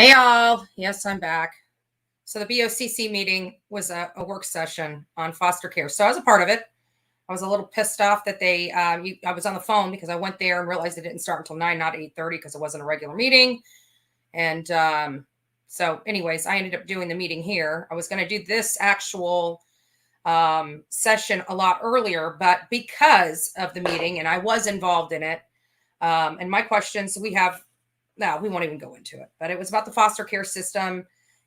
Hey all, yes, I'm back. So the BOCC meeting was a work session on foster care. So I was a part of it. I was a little pissed off that I was on the phone because I went there and realized it didn't start until 9, not 8:30 because it wasn't a regular meeting. And so anyways, I ended up doing the meeting here. I was going to do this actual session a lot earlier, but because of the meeting and I was involved in it, and my questions we won't even go into it, but it was about the foster care system.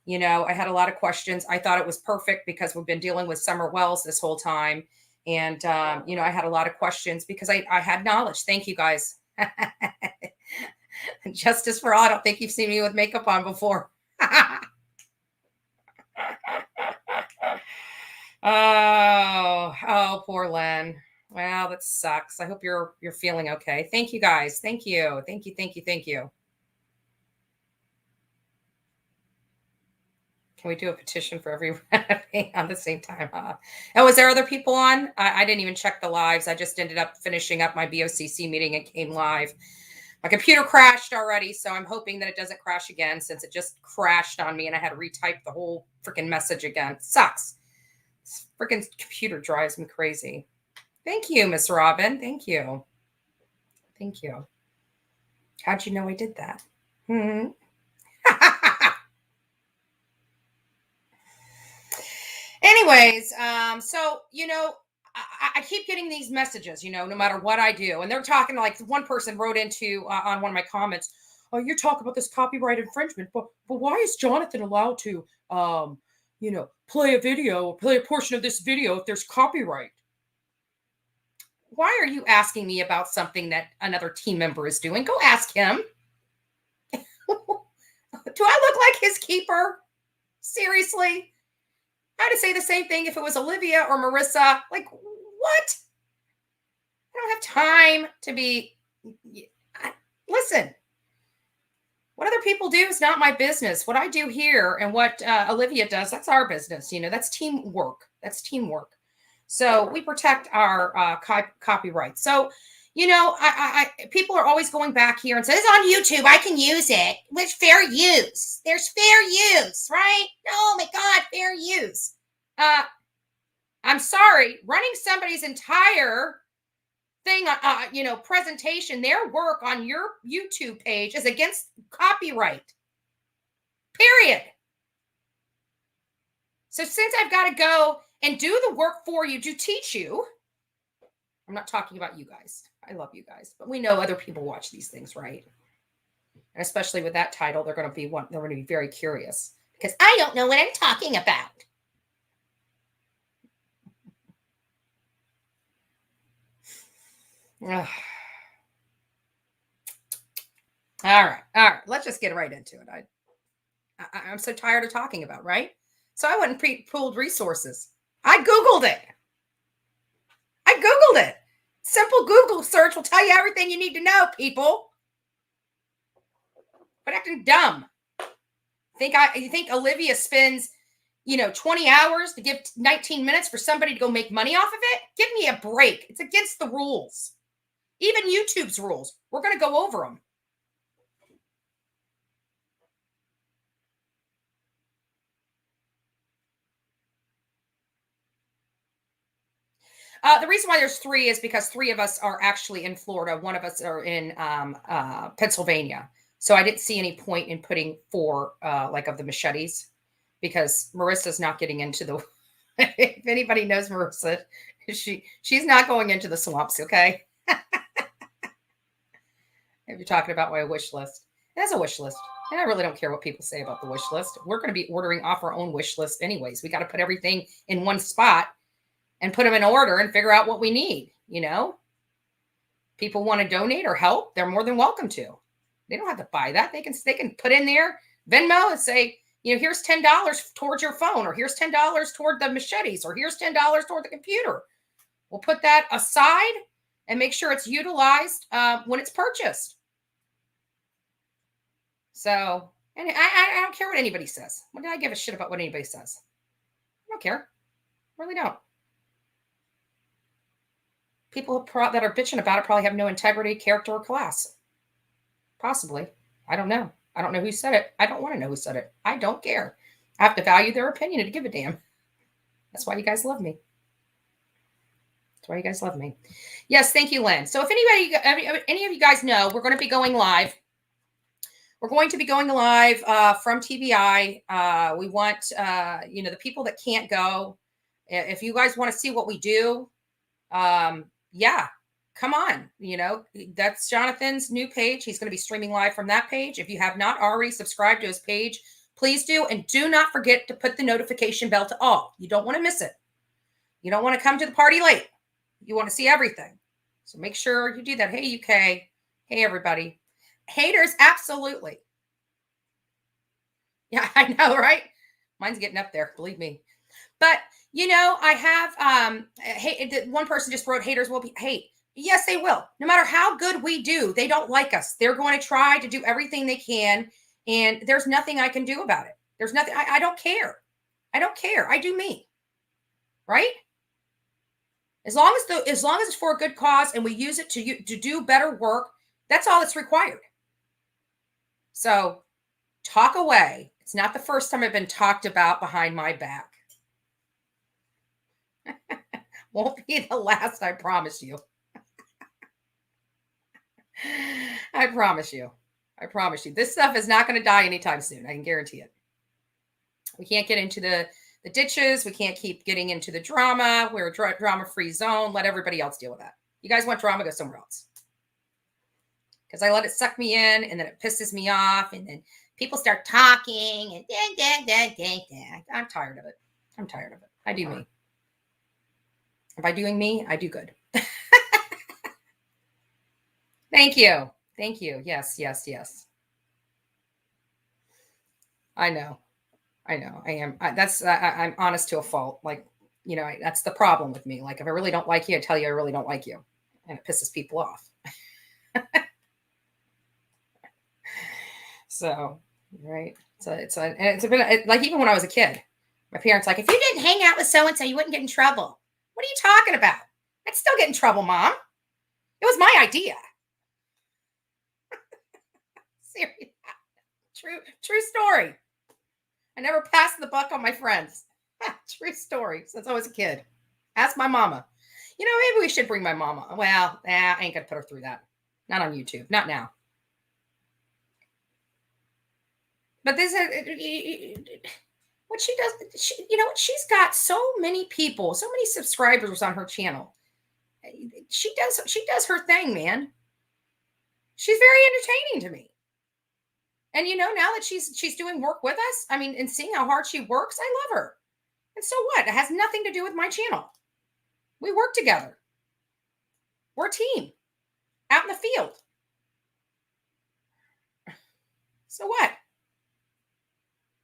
I had a lot of questions. I thought it was perfect because we've been dealing with Summer Wells this whole time. And, I had a lot of questions because I had knowledge. Thank you guys. Justice for all. I don't think you've seen me with makeup on before. Oh, poor Len. Well, that sucks. I hope you're feeling okay. Thank you guys. Thank you. Thank you. Thank you. Thank you. Can we do a petition for everyone on the same time? And was there other people on? I didn't even check the lives. I just ended up finishing up my BOCC meeting and came live. My computer crashed already, so I'm hoping that it doesn't crash again since it just crashed on me and I had to retype the whole freaking message again. It sucks. This freaking computer drives me crazy. Thank you, Miss Robin. Thank you. Thank you. How'd you know I did that? Anyways, so I keep getting these messages, no matter what I do, and they're talking like one person wrote into on one of my comments, "Oh, you're talking about this copyright infringement, but why is Jonathan allowed to, play a video or play a portion of this video if there's copyright?" Why are you asking me about something that another team member is doing? Go ask him. Do I look like his keeper? Seriously? I had to say the same thing if it was Olivia or Marissa. Like, what? I don't have time to be. Listen, what other people do is not my business. What I do here and what Olivia does, that's our business. That's teamwork. That's teamwork. So we protect our copyright. So, people are always going back here and say, "It's on YouTube. I can use it." With fair use. There's fair use, right? Oh my God, fair use. I'm sorry, running somebody's entire thing, presentation, their work on your YouTube page is against copyright. Period. So since I've got to go and do the work for you to teach you, I'm not talking about you guys. I love you guys, but we know other people watch these things, right? And especially with that title, they're going to be very curious because I don't know what I'm talking about. Ugh. All right. Let's just get right into it. I'm so tired of talking about, right? So I went and pulled resources. I Googled it. Simple Google search will tell you everything you need to know, people. But acting dumb. You think Olivia spends, 20 hours to give 19 minutes for somebody to go make money off of it? Give me a break. It's against the rules. Even YouTube's rules. We're going to go over them. The reason why there's 3 is because 3 of us are actually in Florida. 1 of us are in Pennsylvania. So I didn't see any point in putting 4 of the machetes because Marissa's not getting into the. If anybody knows Marissa, she's not going into the swamps. Okay. If you're talking about my wish list, it has a wish list. And I really don't care what people say about the wish list. We're going to be ordering off our own wish list anyways. We got to put everything in one spot and put them in order and figure out what we need. People want to donate or help, they're more than welcome to. They don't have to buy that. They can put in their Venmo and say, here's $10 towards your phone, or here's $10 toward the machetes, or here's $10 toward the computer. We'll put that aside and make sure it's utilized when it's purchased. So, and I don't care what anybody says. What do I give a shit about what anybody says? I don't care. I really don't. People that are bitching about it probably have no integrity, character, or class. Possibly. I don't know. I don't know who said it. I don't want to know who said it. I don't care. I have to value their opinion to give a damn. That's why you guys love me. That's why you guys love me. Yes, thank you, Lynn. So if any of you guys know, we're going to be going live. We're going to be going live from TBI. We want, the people that can't go. If you guys want to see what we do, yeah, come on. That's Jonathan's new page. He's going to be streaming live from that page. If you have not already subscribed to his page, please do. And do not forget to put the notification bell to all. You don't want to miss it. You don't want to come to the party late. You want to see everything. So make sure you do that. Hey, UK. Hey, everybody. Haters, absolutely. Yeah, I know, right? Mine's getting up there, believe me. But, I have, one person just wrote, haters will be hate. Yes, they will. No matter how good we do, they don't like us. They're going to try to do everything they can. And there's nothing I can do about it. There's nothing. I don't care. I don't care. I do me. Right? As long as it's for a good cause and we use it to do better work, that's all that's required. So talk away. It's not the first time I've been talked about behind my back. Won't be the last, I promise you. I promise you. I promise you. This stuff is not going to die anytime soon. I can guarantee it. We can't get into the ditches. We can't keep getting into the drama. We're a drama-free zone. Let everybody else deal with that. You guys want drama, go somewhere else. Because I let it suck me in, and then it pisses me off, and then people start talking, and I'm tired of it. I'm tired of it. I do me. And by doing me, I do good. Thank you. Thank you. Yes, yes, yes. I know. I am. I'm honest to a fault. Like, that's the problem with me. Like, if I really don't like you, I tell you I really don't like you. And it pisses people off. So, right. So it's been like, even when I was a kid, my parents like, if you didn't hang out with so-and-so, you wouldn't get in trouble. What are you talking about? I'd still get in trouble, Mom. It was my idea. Seriously. True story. I never passed the buck on my friends. True story. Since I was a kid. Ask my mama. Maybe we should bring my mama. Well, I ain't gonna put her through that. Not on YouTube. Not now. But this is what she does. She's got so many people, so many subscribers on her channel. She does her thing, man. She's very entertaining to me. And now that she's doing work with us, I mean, and seeing how hard she works, I love her. And so what? It has nothing to do with my channel. We work together. We're a team out in the field. So what?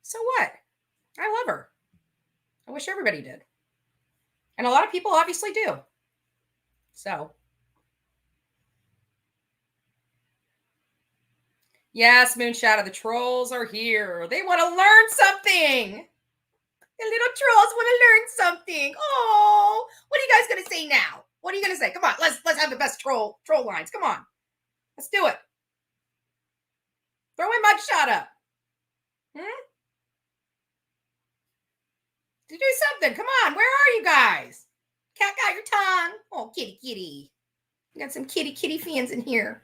So what? I love her. I wish everybody did. And a lot of people obviously do. So. Yes, Moonshadow, the trolls are here. They want to learn something. The little trolls want to learn something. Oh, what are you guys going to say now? What are you going to say? Come on, let's have the best troll lines. Come on. Let's do it. Throw my mugshot up. To do something. Come on. Where are you guys? Cat got your tongue. Oh, kitty. We got some kitty fans in here.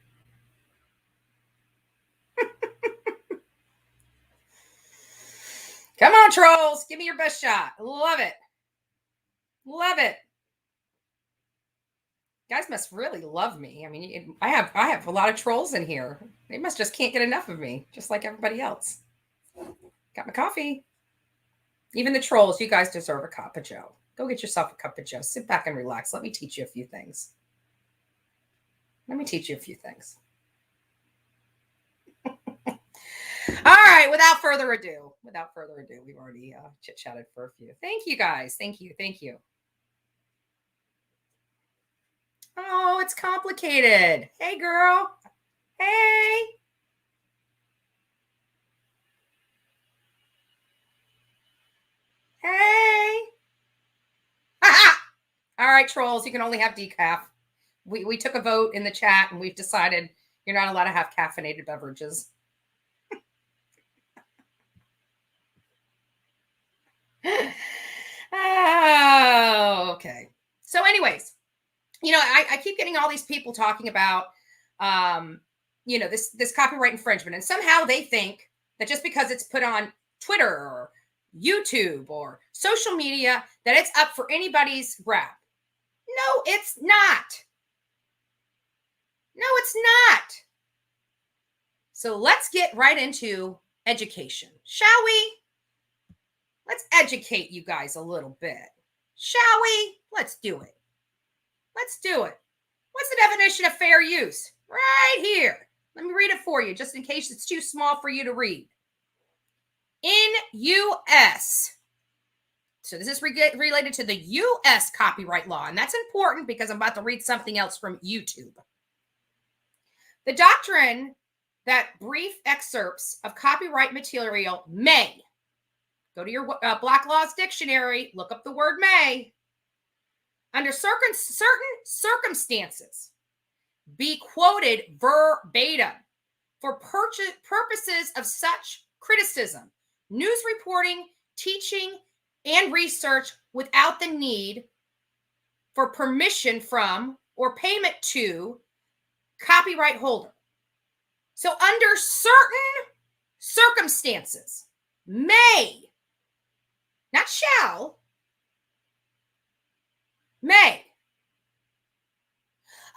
Come on, trolls. Give me your best shot. Love it. Love it. You guys must really love me. I mean, I have a lot of trolls in here. They must just can't get enough of me, just like everybody else. Got my coffee. Even the trolls, you guys deserve a cup of Joe. Go get yourself a cup of Joe. Sit back and relax. Let me teach you a few things. All right, without further ado, we've already chit-chatted for a few. Thank you, guys. Thank you. Oh, it's complicated. Hey, girl. Hey. All right, trolls, you can only have decaf. We took a vote in the chat, and we've decided you're not allowed to have caffeinated beverages. Okay. So anyways, I keep getting all these people talking about, this copyright infringement. And somehow they think that just because it's put on Twitter or YouTube or social media, that it's up for anybody's grab. No, it's not. No, it's not. So let's get right into education, shall we? Let's educate you guys a little bit, shall we? Let's do it. Let's do it. What's the definition of fair use? Right here. Let me read it for you, just in case it's too small for you to read. In U.S., so this is related to the U.S. copyright law, and that's important because I'm about to read something else from YouTube. The doctrine that brief excerpts of copyright material may, go to your Black Laws Dictionary, look up the word may, under certain circumstances, be quoted verbatim for purposes of such criticism, news reporting, teaching, and research without the need for permission from or payment to copyright holder. So under certain circumstances, may, not shall, may.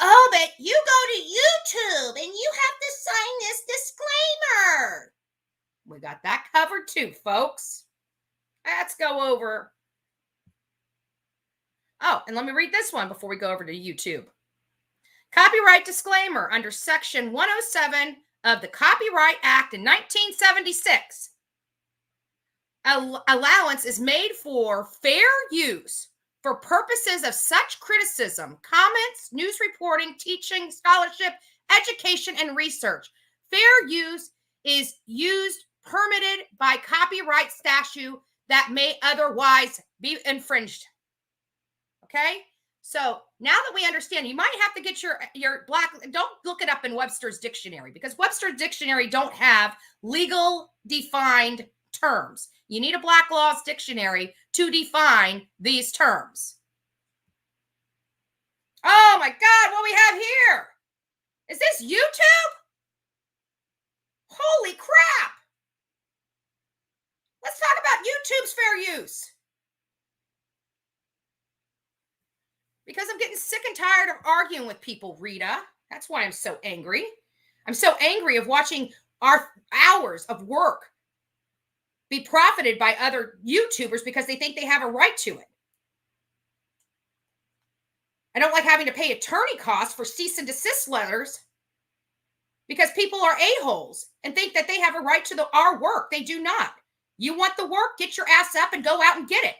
Oh, but you go to YouTube and you have to sign this disclaimer. We got that covered too, folks. Let's go over. Oh, and let me read this one before we go over to YouTube. Copyright disclaimer under Section 107 of the Copyright Act in 1976. Allowance is made for fair use for purposes of such criticism, comments, news reporting, teaching, scholarship, education, and research. Fair use is used permitted by copyright statute that may otherwise be infringed. Okay? So now that we understand, you might have to get your don't look it up in Webster's dictionary, because Webster's dictionary don't have legal defined terms. You need a Black Laws Dictionary to define these terms. Oh my God, what we have here? Is this YouTube? Holy crap. Let's talk about YouTube's fair use. Because I'm getting sick and tired of arguing with people, Rita. That's why I'm so angry. I'm so angry of watching our hours of work be profited by other YouTubers because they think they have a right to it. I don't like having to pay attorney costs for cease and desist letters because people are a-holes and think that they have a right to our work. They do not. You want the work, get your ass up and go out and get it.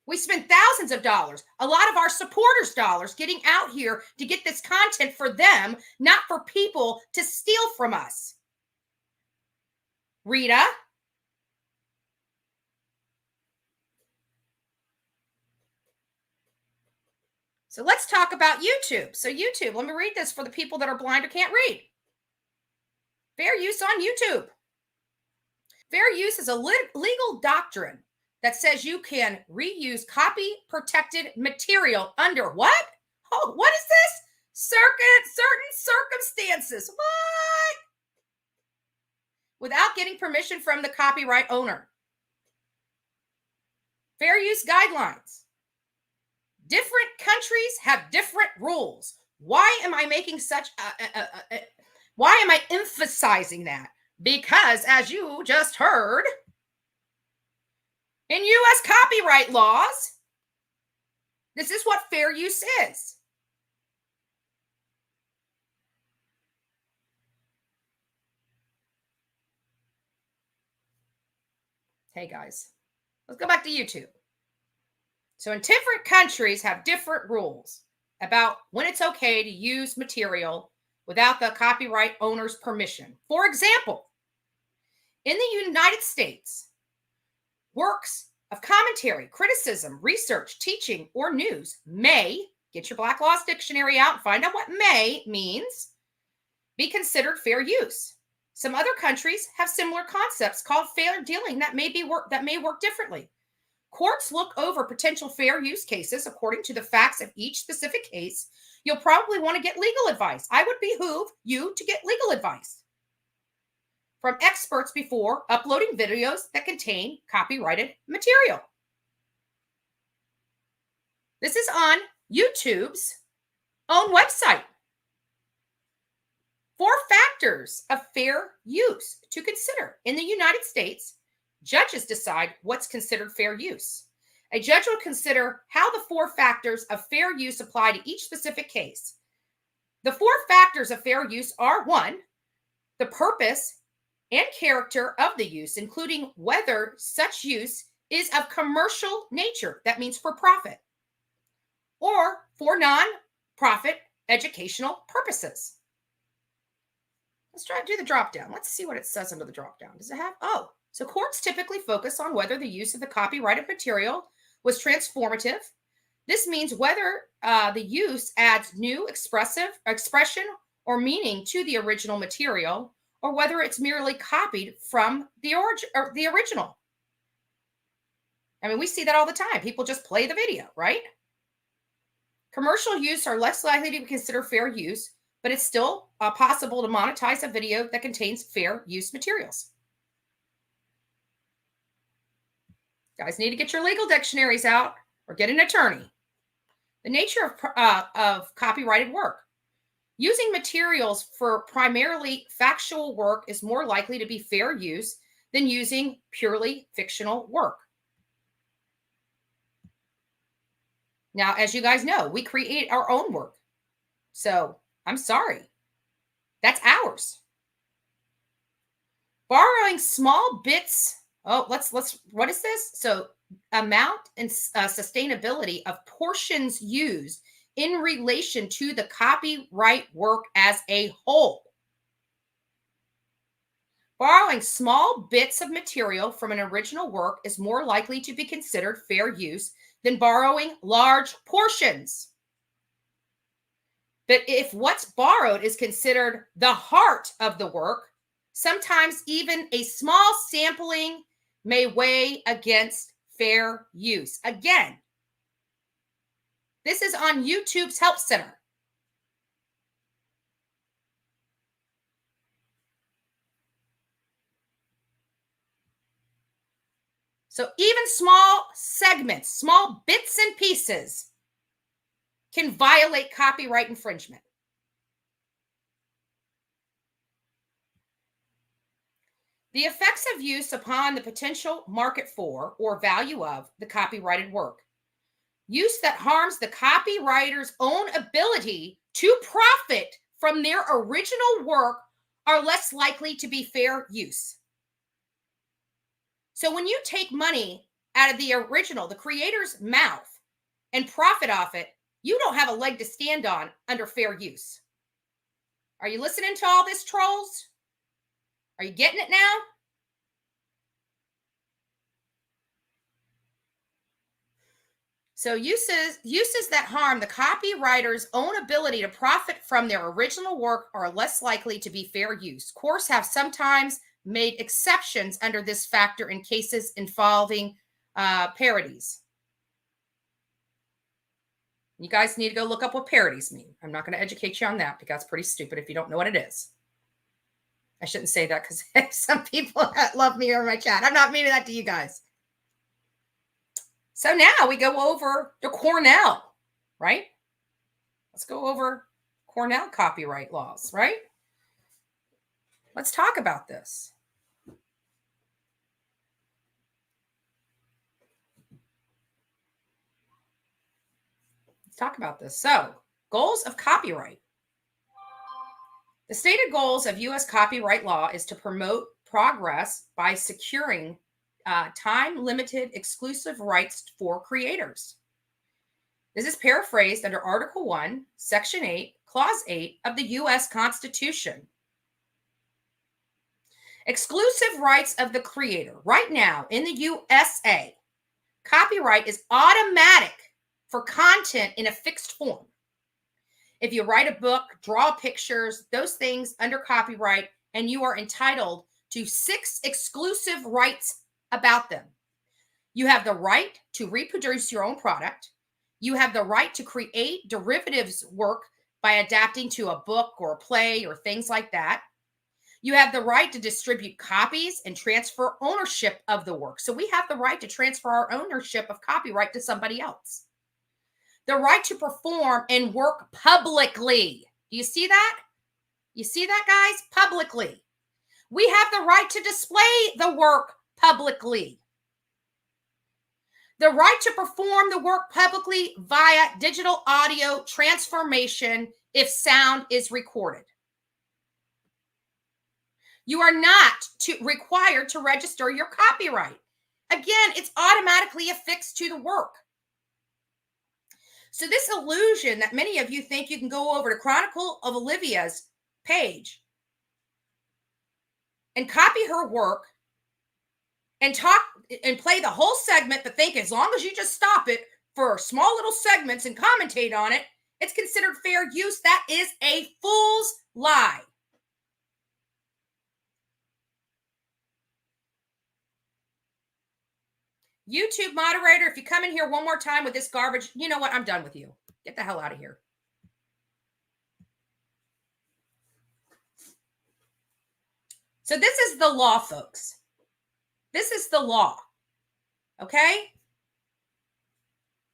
We spend thousands of dollars, a lot of our supporters' dollars, getting out here to get this content for them, not for people to steal from us. Rita? So let's talk about YouTube. So YouTube, let me read this for the people that are blind or can't read. Fair use on YouTube. Fair use is a legal doctrine that says you can reuse copy-protected material under what? Oh, what is this? Certain circumstances. What? Without getting permission from the copyright owner. Fair use guidelines. Different countries have different rules. Why am I making such why am I emphasizing that? Because as you just heard, in U.S. copyright laws, this is what fair use is. Hey guys, let's go back to YouTube. So in different countries have different rules about when it's okay to use material without the copyright owner's permission. For example, in the United States, works of commentary, criticism, research, teaching, or news may, get your Black Laws Dictionary out and find out what may means, be considered fair use. Some other countries have similar concepts called fair dealing that may work differently. Courts look over potential fair use cases according to the facts of each specific case. You'll probably want to get legal advice. I would behoove you to get legal advice from experts before uploading videos that contain copyrighted material. This is on YouTube's own website. 4 factors of fair use to consider. In the United States, judges decide what's considered fair use. A judge will consider how the 4 factors of fair use apply to each specific case. The 4 factors of fair use are: 1, the purpose and character of the use, including whether such use is of commercial nature, that means for profit, or for non-profit educational purposes. Let's try to do the drop down. Let's see what it says under the drop down. Does it have? So courts typically focus on whether the use of the copyrighted material was transformative. This means whether the use adds new expression or meaning to the original material, or whether it's merely copied from the original. I mean, we see that all the time. People just play the video, right? Commercial use are less likely to be considered fair use, but it's still possible to monetize a video that contains fair use materials. Guys need to get your legal dictionaries out or get an attorney. The nature of copyrighted work. Using materials for primarily factual work is more likely to be fair use than using purely fictional work. Now, as you guys know, we create our own work. So I'm sorry. That's ours. Borrowing small bits. What is this? So amount and sustainability of portions used in relation to the copyright work as a whole. Borrowing small bits of material from an original work is more likely to be considered fair use than borrowing large portions. But if what's borrowed is considered the heart of the work, sometimes even a small sampling may weigh against fair use. Again, this is on YouTube's Help Center. So even small segments, small bits and pieces can violate copyright infringement. The effects of use upon the potential market for or value of the copyrighted work. Use that harms the copywriter's own ability to profit from their original work are less likely to be fair use. So when you take money out of the original, the creator's mouth, and profit off it, you don't have a leg to stand on under fair use. Are you listening to all this, trolls? Are you getting it now? So uses that harm the copywriter's own ability to profit from their original work are less likely to be fair use. Courts have sometimes made exceptions under this factor in cases involving parodies. You guys need to go look up what parodies mean. I'm not going to educate you on that because it's pretty stupid if you don't know what it is. I shouldn't say that because some people that love me or my chat. I'm not meaning that to you guys. So now we go over to Cornell, right? Let's go over Cornell copyright laws, right? Let's talk about this. Let's talk about this. So, goals of copyright. The stated goals of U.S. copyright law is to promote progress by securing time-limited exclusive rights for creators. This is paraphrased under Article 1, Section 8, Clause 8 of the U.S. Constitution. Exclusive rights of the creator. Right now, in the USA, copyright is automatic for content in a fixed form. If you write a book, draw pictures, those things under copyright, and you are entitled to 6 exclusive rights about them. You have the right to reproduce your own product. You have the right to create derivatives work by adapting to a book or a play or things like that. You have the right to distribute copies and transfer ownership of the work. So we have the right to transfer our ownership of copyright to somebody else. The right to perform and work publicly. Do you see that? You see that, guys? Publicly. We have the right to display the work publicly. The right to perform the work publicly via digital audio transformation if sound is recorded. You are not required to register your copyright. Again, it's automatically affixed to the work. So this illusion that many of you think you can go over to Chronicle of Olivia's page and copy her work and talk and play the whole segment, but think as long as you just stop it for small little segments and commentate on it, it's considered fair use. That is a fool's lie. YouTube moderator, if you come in here one more time with this garbage, you know what? I'm done with you. Get the hell out of here. So this is the law, folks. This is the law. Okay?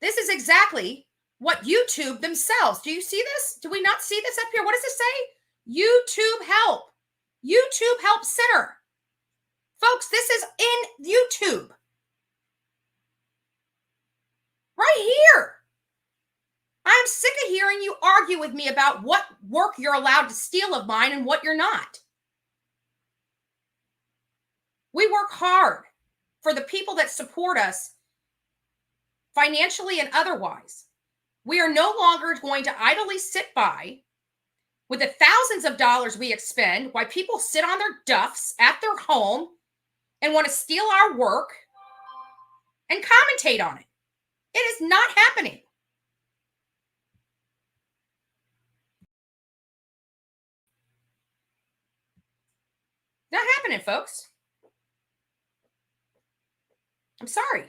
This is exactly what YouTube themselves. Do you see this? Do we not see this up here? What does it say? YouTube help. YouTube help center. Folks, this is in YouTube. Right here. I'm sick of hearing you argue with me about what work you're allowed to steal of mine and what you're not. We work hard for the people that support us financially and otherwise. We are no longer going to idly sit by with the thousands of dollars we expend while people sit on their duffs at their home and want to steal our work and commentate on it. It is not happening. Not happening, folks. I'm sorry.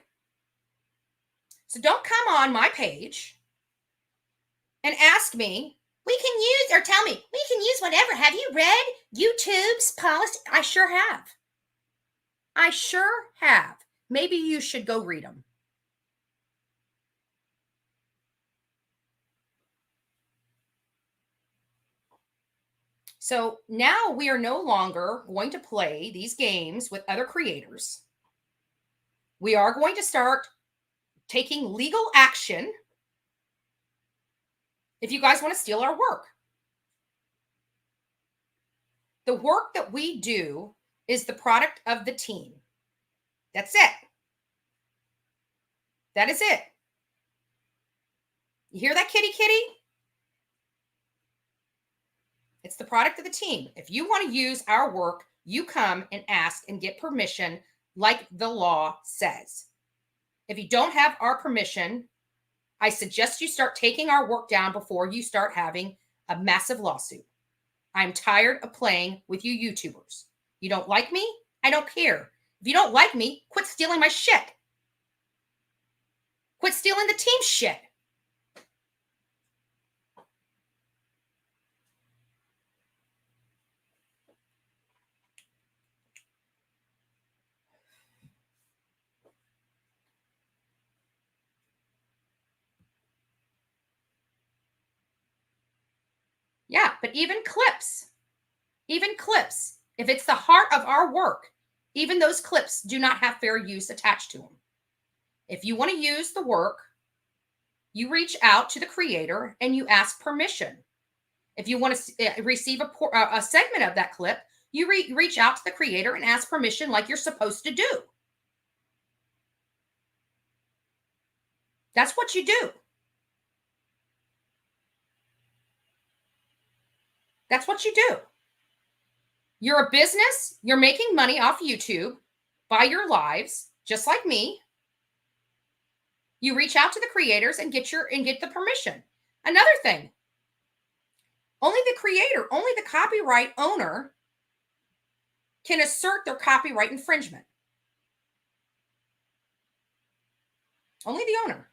So don't come on my page and ask me, we can use, or tell me, we can use whatever. Have you read YouTube's policy? I sure have. I sure have. Maybe you should go read them. So now we are no longer going to play these games with other creators. We are going to start taking legal action if you guys want to steal our work. The work that we do is the product of the team. That's it. That is it. You hear that, kitty kitty? It's the product of the team. If you want to use our work, you come and ask and get permission like the law says. If you don't have our permission, I suggest you start taking our work down before you start having a massive lawsuit. I'm tired of playing with you YouTubers. You don't like me? I don't care. If you don't like me, quit stealing my shit. Quit stealing the team shit. Yeah, but even clips, if it's the heart of our work, even those clips do not have fair use attached to them. If you want to use the work, you reach out to the creator and you ask permission. If you want to receive a segment of that clip, you reach out to the creator and ask permission like you're supposed to do. That's what you do. That's what you do. You're a business. You're making money off YouTube by your lives, just like me. You reach out to the creators and get the permission. Another thing, only the creator, only the copyright owner can assert their copyright infringement. Only the owner.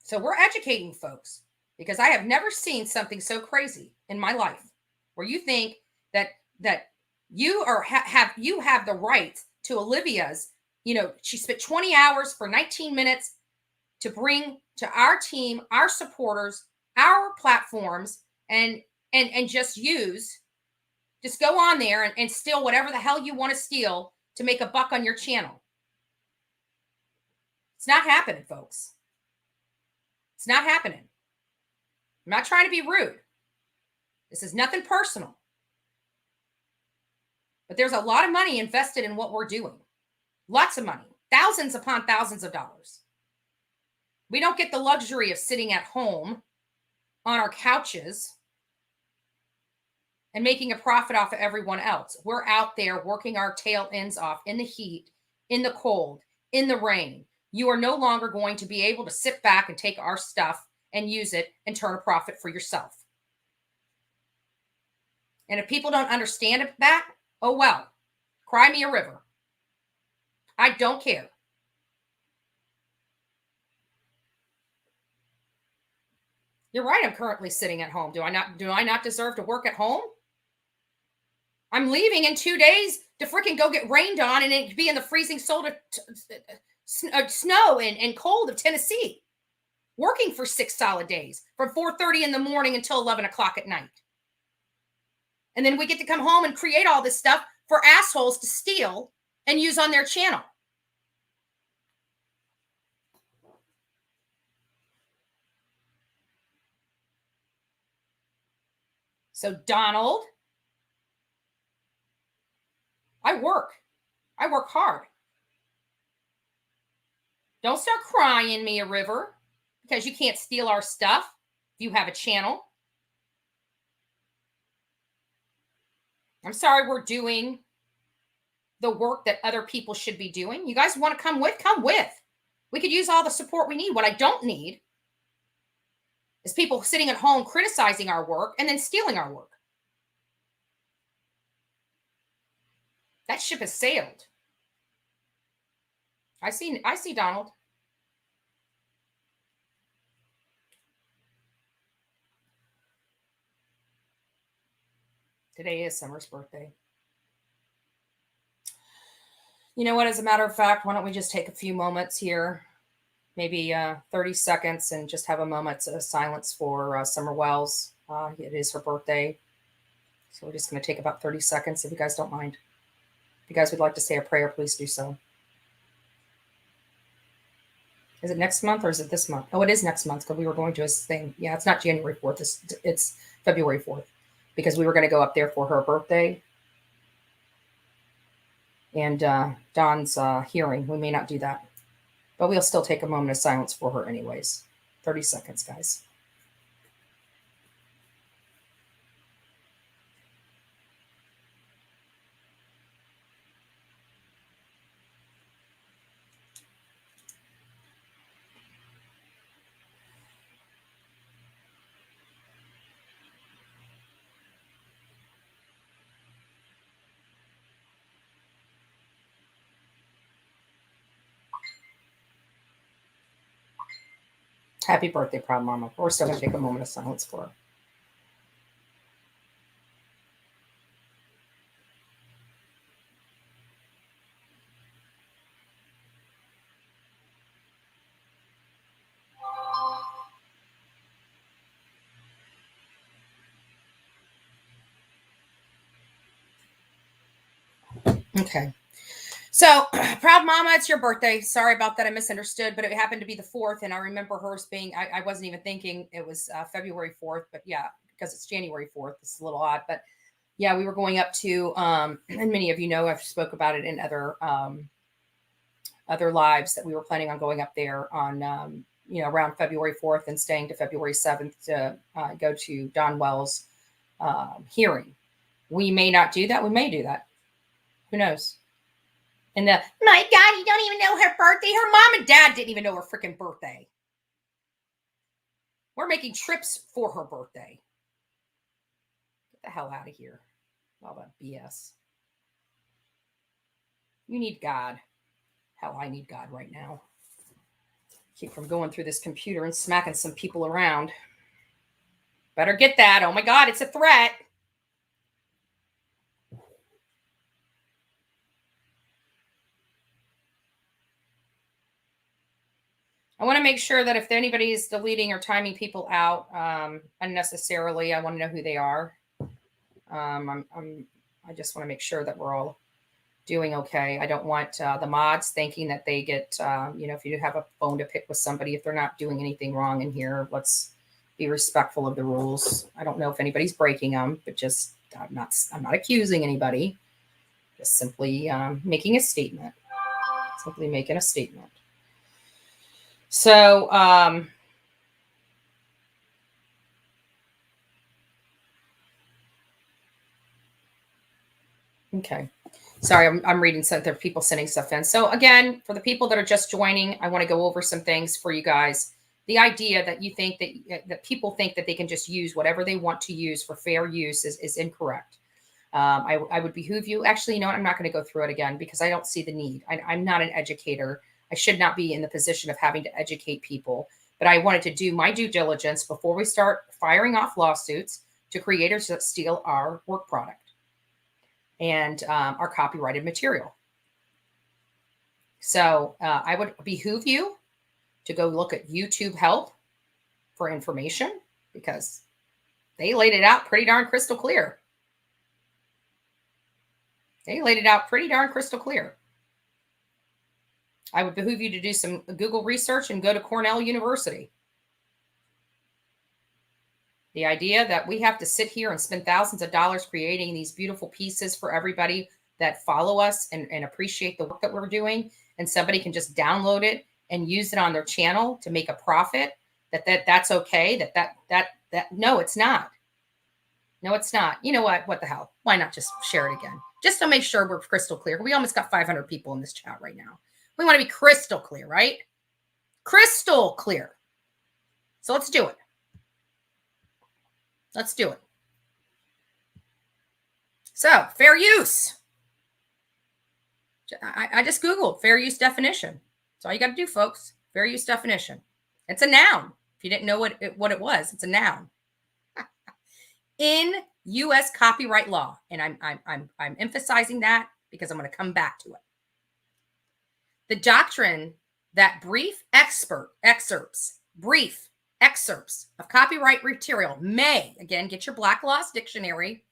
So we're educating folks, because I have never seen something so crazy in my life, where you think that you are have the right to Olivia's. She spent 20 hours for 19 minutes to bring to our team, our supporters, our platforms, and just go on there and steal whatever the hell you want to steal to make a buck on your channel. It's not happening, folks. It's not happening. I'm not trying to be rude. This is nothing personal. But there's a lot of money invested in what we're doing. Lots of money. Thousands upon thousands of dollars. We don't get the luxury of sitting at home on our couches and making a profit off of everyone else. We're out there working our tail ends off in the heat, in the cold, in the rain. You are no longer going to be able to sit back and take our stuff and use it and turn a profit for yourself. And if people don't understand that, oh well, cry me a river. I don't care. You're right. I'm currently sitting at home. Do I not deserve to work at home? I'm leaving in 2 days to freaking go get rained on and it be in the freezing snow and cold of Tennessee. Working for 6 solid days from 4:30 in the morning until 11 o'clock at night. And then we get to come home and create all this stuff for assholes to steal and use on their channel. So Donald, I work hard. Don't start crying me a river because you can't steal our stuff if you have a channel. I'm sorry, we're doing the work that other people should be doing. You guys want to come with? Come with. We could use all the support we need. What I don't need is people sitting at home criticizing our work and then stealing our work. That ship has sailed. I see Donald. Today is Summer's birthday. You know what? As a matter of fact, why don't we just take a few moments here, maybe 30 seconds, and just have a moment of silence for Summer Wells. It is her birthday. So we're just going to take about 30 seconds, if you guys don't mind. If you guys would like to say a prayer, please do so. Is it next month or is it this month? Oh, it is next month because we were going to a thing. Yeah, it's not January 4th. It's February 4th because we were going to go up there for her birthday. And Dawn's hearing. We may not do that. But we'll still take a moment of silence for her anyways. 30 seconds, guys. Happy birthday, Proud Mama. We're still going to take a moment of silence for her. Okay. So, Proud Mama, it's your birthday. Sorry about that. I misunderstood, but it happened to be the 4th. And I remember hers being, I wasn't even thinking it was February 4th. But yeah, because it's January 4th. It's a little odd. But yeah, we were going up to, and many of you know, I've spoke about it in other lives that we were planning on going up there on, around February 4th and staying to February 7th to go to Don Wells' hearing. We may not do that. We may do that. Who knows? And my God, you don't even know her birthday. Her mom and dad didn't even know her freaking birthday. We're making trips for her birthday. Get the hell out of here. All that BS. You need God. Hell, I need God right now. Keep from going through this computer and smacking some people around. Better get that. Oh my God, it's a threat. I want to make sure that if anybody is deleting or timing people out unnecessarily, I want to know who they are. I just want to make sure that we're all doing okay. I don't want the mods thinking that they get, if you have a bone to pick with somebody, if they're not doing anything wrong in here, let's be respectful of the rules. I don't know if anybody's breaking them, but just I'm not accusing anybody. Just simply making a statement. Simply making a statement. So, okay. Sorry, I'm reading some. There are people sending stuff in. So again, for the people that are just joining, I want to go over some things for you guys. The idea that you think that people think that they can just use whatever they want to use for fair use is incorrect. I would behoove you. Actually, you know what? I'm not going to go through it again because I don't see the need. I'm not an educator. I should not be in the position of having to educate people. But I wanted to do my due diligence before we start firing off lawsuits to creators that steal our work product and our copyrighted material. So I would behoove you to go look at YouTube help for information because they laid it out pretty darn crystal clear. They laid it out pretty darn crystal clear. I would behoove you to do some Google research and go to Cornell University. The idea that we have to sit here and spend thousands of dollars creating these beautiful pieces for everybody that follow us and appreciate the work that we're doing, and somebody can just download it and use it on their channel to make a profit, that's okay, that no, it's not. No, it's not. You know what? What the hell? Why not just share it again? Just to make sure we're crystal clear. We almost got 500 people in this chat right now. We want to be crystal clear, right? Crystal clear. So let's do it. Let's do it. So, fair use. I just Googled fair use definition. That's all you got to do, folks. Fair use definition. It's a noun. If you didn't know what it was, it's a noun. In U.S. copyright law, and I'm emphasizing that because I'm going to come back to it. The doctrine that brief excerpts of copyright material may, again, get your Black Laws Dictionary,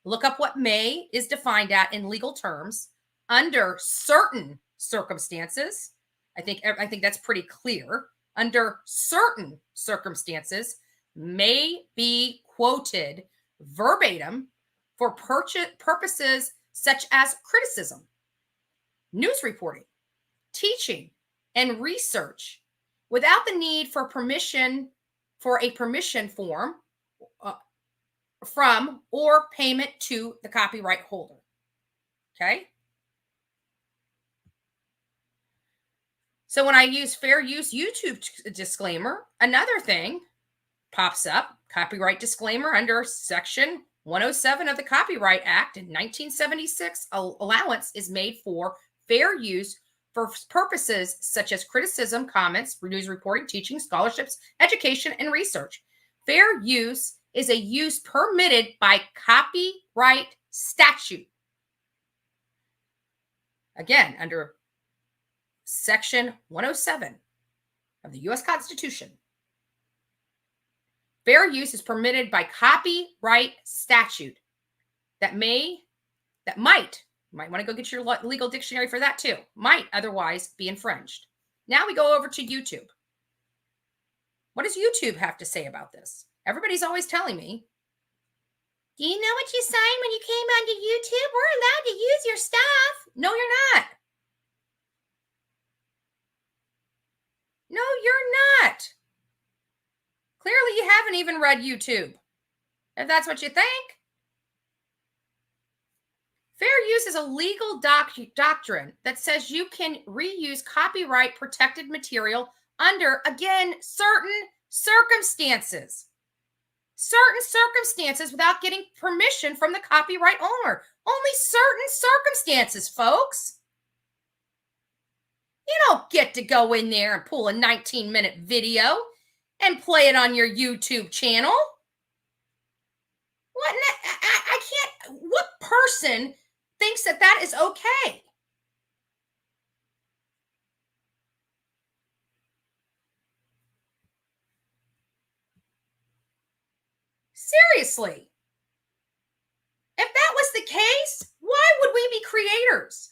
look up what may is defined at in legal terms under certain circumstances. I think that's pretty clear. Under certain circumstances, may be quoted verbatim for purposes such as criticism, news reporting, teaching, and research without the need for permission for a permission form from or payment to the copyright holder. Okay? So when I use fair use YouTube disclaimer, another thing pops up, copyright disclaimer under Section 107 of the Copyright Act in 1976. Allowance is made for fair use for purposes such as criticism, comments, news reporting, teaching, scholarships, education, and research. Fair use is a use permitted by copyright statute. Again, under Section 107 of the U.S. Constitution. Fair use is permitted by copyright statute that might, you might want to go get your legal dictionary for that too, might otherwise be infringed. Now we go over to YouTube. What does YouTube have to say about this? Everybody's always telling me, do you know what you signed when you came onto YouTube? We're allowed to use your stuff. No, you're not. No, you're not. Clearly, you haven't even read YouTube, if that's what you think. Fair use is a legal doctrine that says you can reuse copyright protected material under, again, certain circumstances. Certain circumstances without getting permission from the copyright owner. Only certain circumstances, folks. You don't get to go in there and pull a 19-minute video and play it on your YouTube channel. What? I can't. What person thinks that that is okay? Seriously. If that was the case, why would we be creators?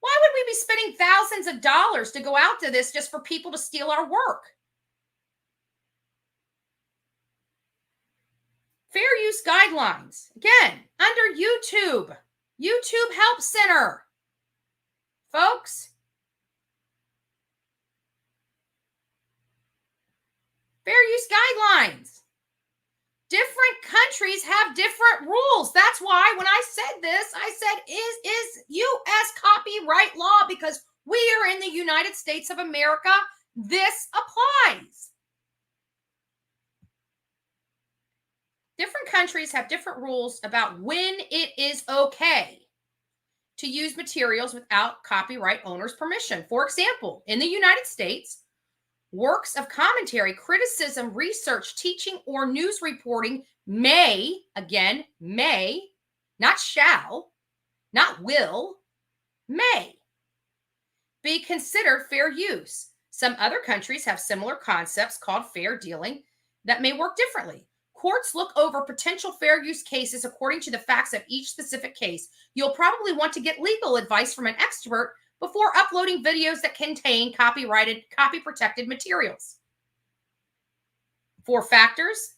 Why would we be spending thousands of dollars to go out to this just for people to steal our work? Fair use guidelines. Again, under YouTube Help Center. Folks, fair use guidelines. Different countries have different rules. That's why when I said this, I said is U.S. copyright law, because we are in the United States of America. This applies. Different countries have different rules about when it is okay to use materials without copyright owner's permission. For example, in the United States, works of commentary, criticism, research, teaching, or news reporting may, again, may, not shall, not will, may be considered fair use. Some other countries have similar concepts called fair dealing that may work differently. Courts look over potential fair use cases according to the facts of each specific case. You'll probably want to get legal advice from an expert before uploading videos that contain copyrighted, copy-protected materials. 4 factors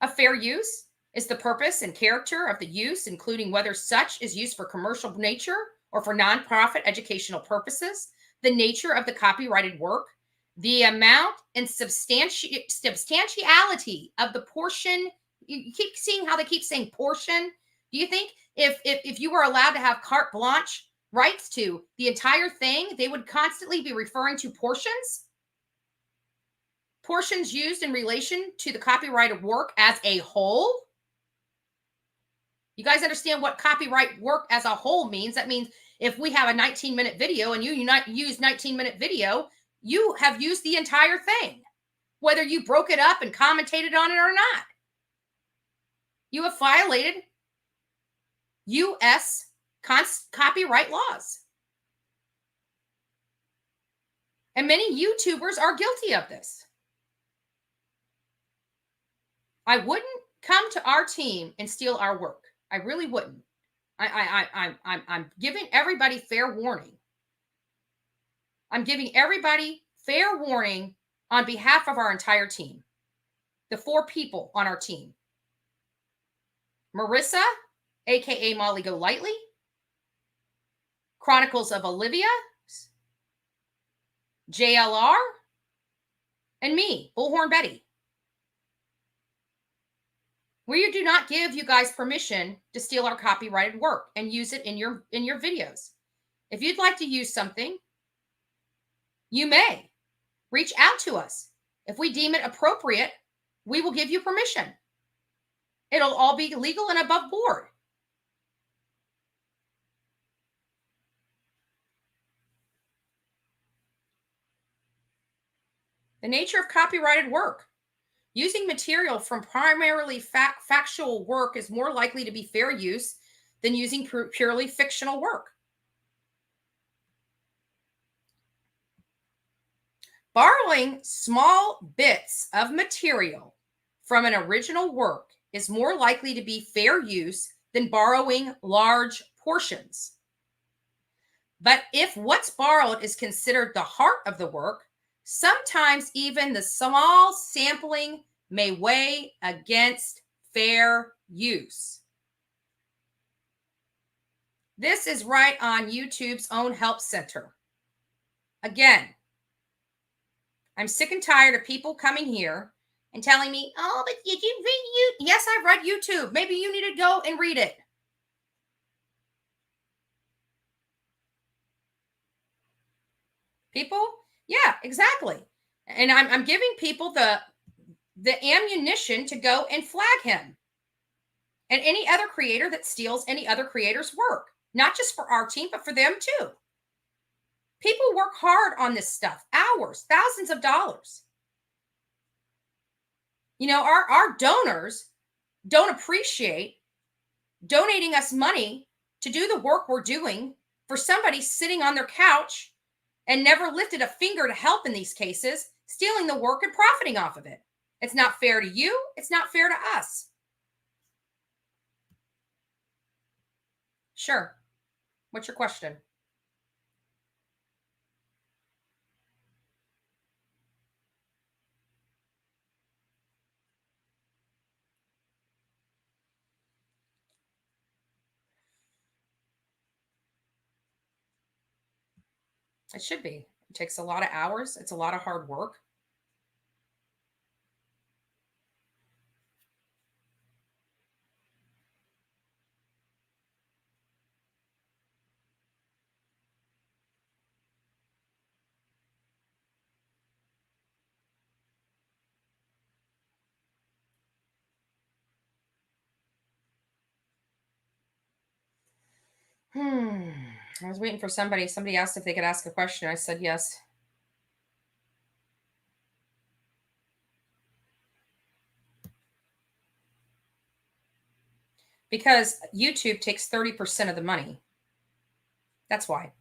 of fair use is the purpose and character of the use, including whether such is used for commercial nature or for nonprofit educational purposes, the nature of the copyrighted work, the amount and substantiality of the portion. You keep seeing how they keep saying portion. Do you think if you were allowed to have carte blanche rights to the entire thing, they would constantly be referring to portions? Portions used in relation to the copyrighted work as a whole? You guys understand what copyright work as a whole means? That means if we have a 19-minute video and you use 19-minute video, you have used the entire thing, whether you broke it up and commentated on it or not. You have violated U.S. copyright laws. And many YouTubers are guilty of this. I wouldn't come to our team and steal our work. I really wouldn't. I'm giving everybody fair warning. I'm giving everybody fair warning on behalf of our entire team. The 4 people on our team. Marissa, aka Molly Go Lightly, Chronicles of Olivia, JLR, and me, Bullhorn Betty. We do not give you guys permission to steal our copyrighted work and use it in your videos. If you'd like to use something, you may reach out to us. If we deem it appropriate, we will give you permission. It'll all be legal and above board. The nature of copyrighted work. Using material from primarily factual work is more likely to be fair use than using purely fictional work. Borrowing small bits of material from an original work is more likely to be fair use than borrowing large portions. But if what's borrowed is considered the heart of the work, sometimes even the small sampling may weigh against fair use. This is right on YouTube's own help center. Again, I'm sick and tired of people coming here and telling me, oh, but did you read YouTube? Yes, I read YouTube. Maybe you need to go and read it. People, yeah, exactly. And I'm giving people the ammunition to go and flag him and any other creator that steals any other creator's work. not just for our team, but for them too. People work hard on this stuff, hours, thousands of dollars. You know, our donors don't appreciate donating us money to do the work we're doing for somebody sitting on their couch and never lifted a finger to help in these cases, stealing the work and profiting off of it. It's not fair to you. It's not fair to us. Sure. What's your question? It should be. It takes a lot of hours. It's a lot of hard work. I was waiting for somebody. Somebody asked if they could ask a question. I said yes. Because YouTube takes 30% of the money. That's why.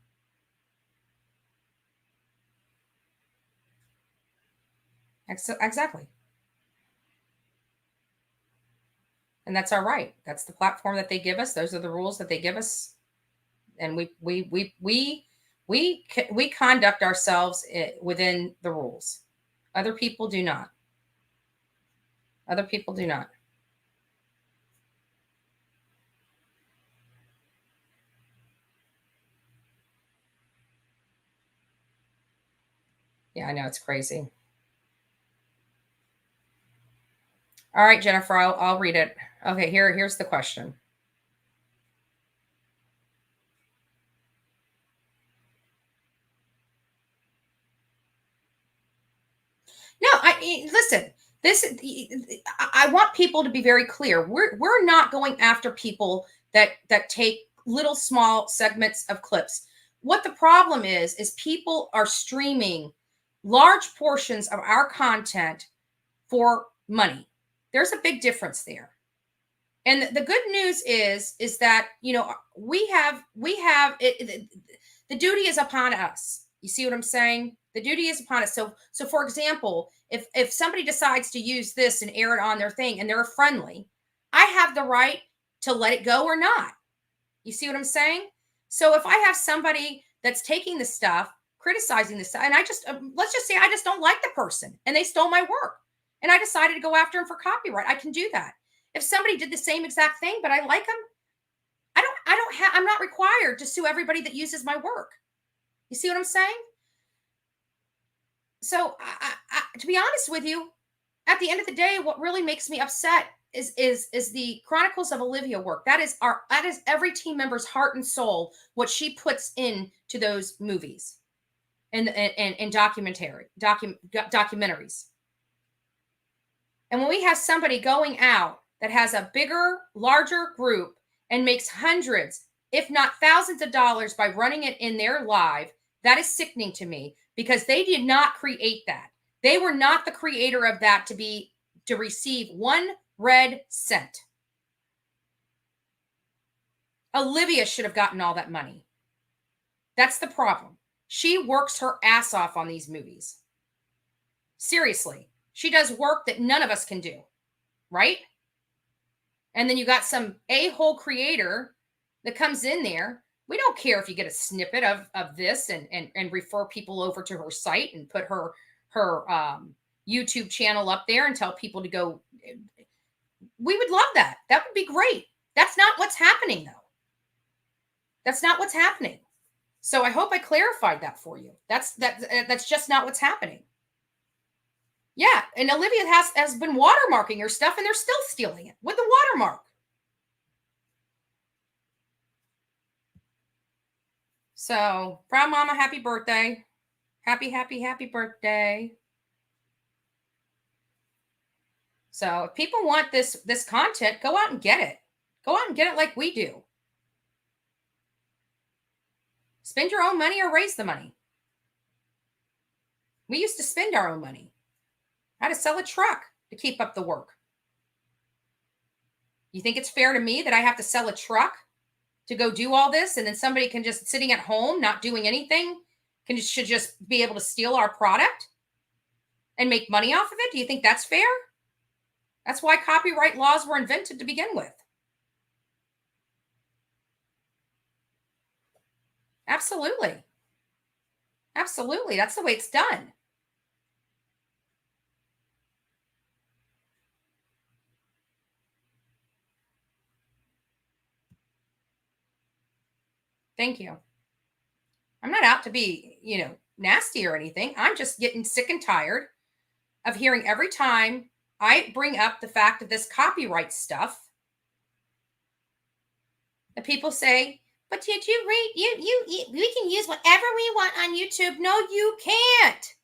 Exactly. And that's our right. That's the platform that they give us. Those are the rules that they give us. And we conduct ourselves within the rules. Other people do not. Other people do not. Yeah, I know, it's crazy. All right, Jennifer, I'll read it. Okay, here's the question. No, listen. I want people to be very clear. We're not going after people that take little small segments of clips. What the problem is people are streaming large portions of our content for money. There's a big difference there. And the good news is that, you know, we have it, the duty is upon us. You see what I'm saying? The duty is upon us. So for example, if somebody decides to use this and air it on their thing and they're friendly, I have the right to let it go or not. You see what I'm saying? So if I have somebody that's taking the stuff, criticizing the stuff, and I just let's just say I just don't like the person and they stole my work and I decided to go after them for copyright, I can do that. If somebody did the same exact thing, but I like them, I'm not required to sue everybody that uses my work. You see what I'm saying? So, to be honest with you, at the end of the day, what really makes me upset is the Chronicles of Olivia work. That is every team member's heart and soul. What she puts into those movies and documentaries. And when we have somebody going out that has a bigger, larger group and makes hundreds, if not thousands of dollars by running it in their live, that is sickening to me because they did not create that. They were not the creator of that to receive 1 red cent. Olivia should have gotten all that money. That's the problem. She works her ass off on these movies. Seriously. She does work that none of us can do, right? And then you got some a-hole creator that comes in there. We don't care if you get a snippet of this and refer people over to her site and put her YouTube channel up there and tell people to go. We would love that. That would be great. That's not what's happening, though. That's not what's happening. So I hope I clarified that for you. That's just not what's happening. Yeah, and Olivia has been watermarking her stuff, and they're still stealing it with the watermark. So, Proud Mama, happy birthday. Happy birthday. So, if people want this content, go out and get it. Go out and get it like we do. Spend your own money or raise the money. We used to spend our own money. I had to sell a truck to keep up the work. You think it's fair to me that I have to sell a truck to go do all this, and then somebody can just sitting at home not doing anything should just be able to steal our product and make money off of it? Do you think that's fair? That's why copyright laws were invented to begin with. Absolutely. Absolutely. That's the way it's done. Thank you. I'm not out to be, nasty or anything. I'm just getting sick and tired of hearing every time I bring up the fact of this copyright stuff that people say, but did you read, we can use whatever we want on YouTube. No, you can't.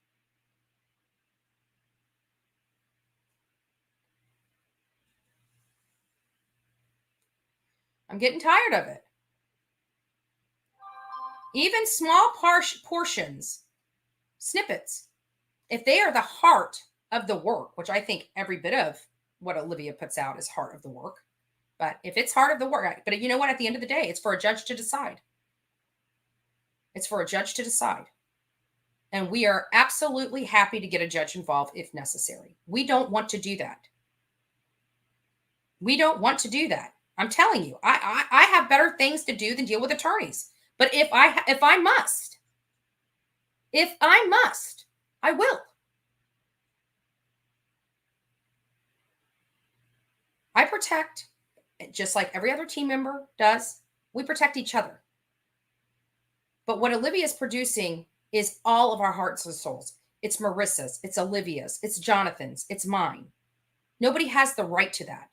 I'm getting tired of it. Even small portions, snippets, if they are the heart of the work, which I think every bit of what Olivia puts out is heart of the work. But if it's heart of the work, but you know what? At the end of the day, it's for a judge to decide. It's for a judge to decide. And we are absolutely happy to get a judge involved if necessary. We don't want to do that. We don't want to do that. I'm telling you, I have better things to do than deal with attorneys. But if I must, I will. I protect, just like every other team member does, we protect each other. But what Olivia's producing is all of our hearts and souls. It's Marissa's, it's Olivia's, it's Jonathan's, it's mine. Nobody has the right to that.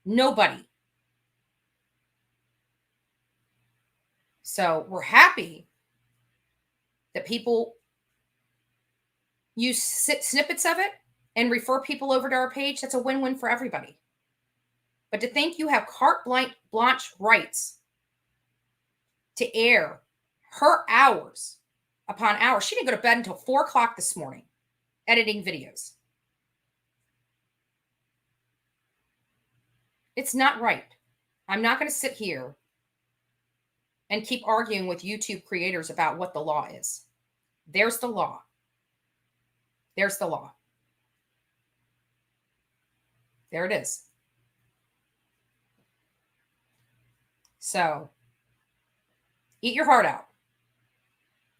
Nobody. So we're happy that people use snippets of it and refer people over to our page. That's a win-win for everybody. But to think you have carte blanche rights to air her hours upon hours. She didn't go to bed until 4 o'clock this morning editing videos. It's not right. I'm not going to sit here and keep arguing with YouTube creators about what the law is. There's the law. There's the law. There it is. So, eat your heart out.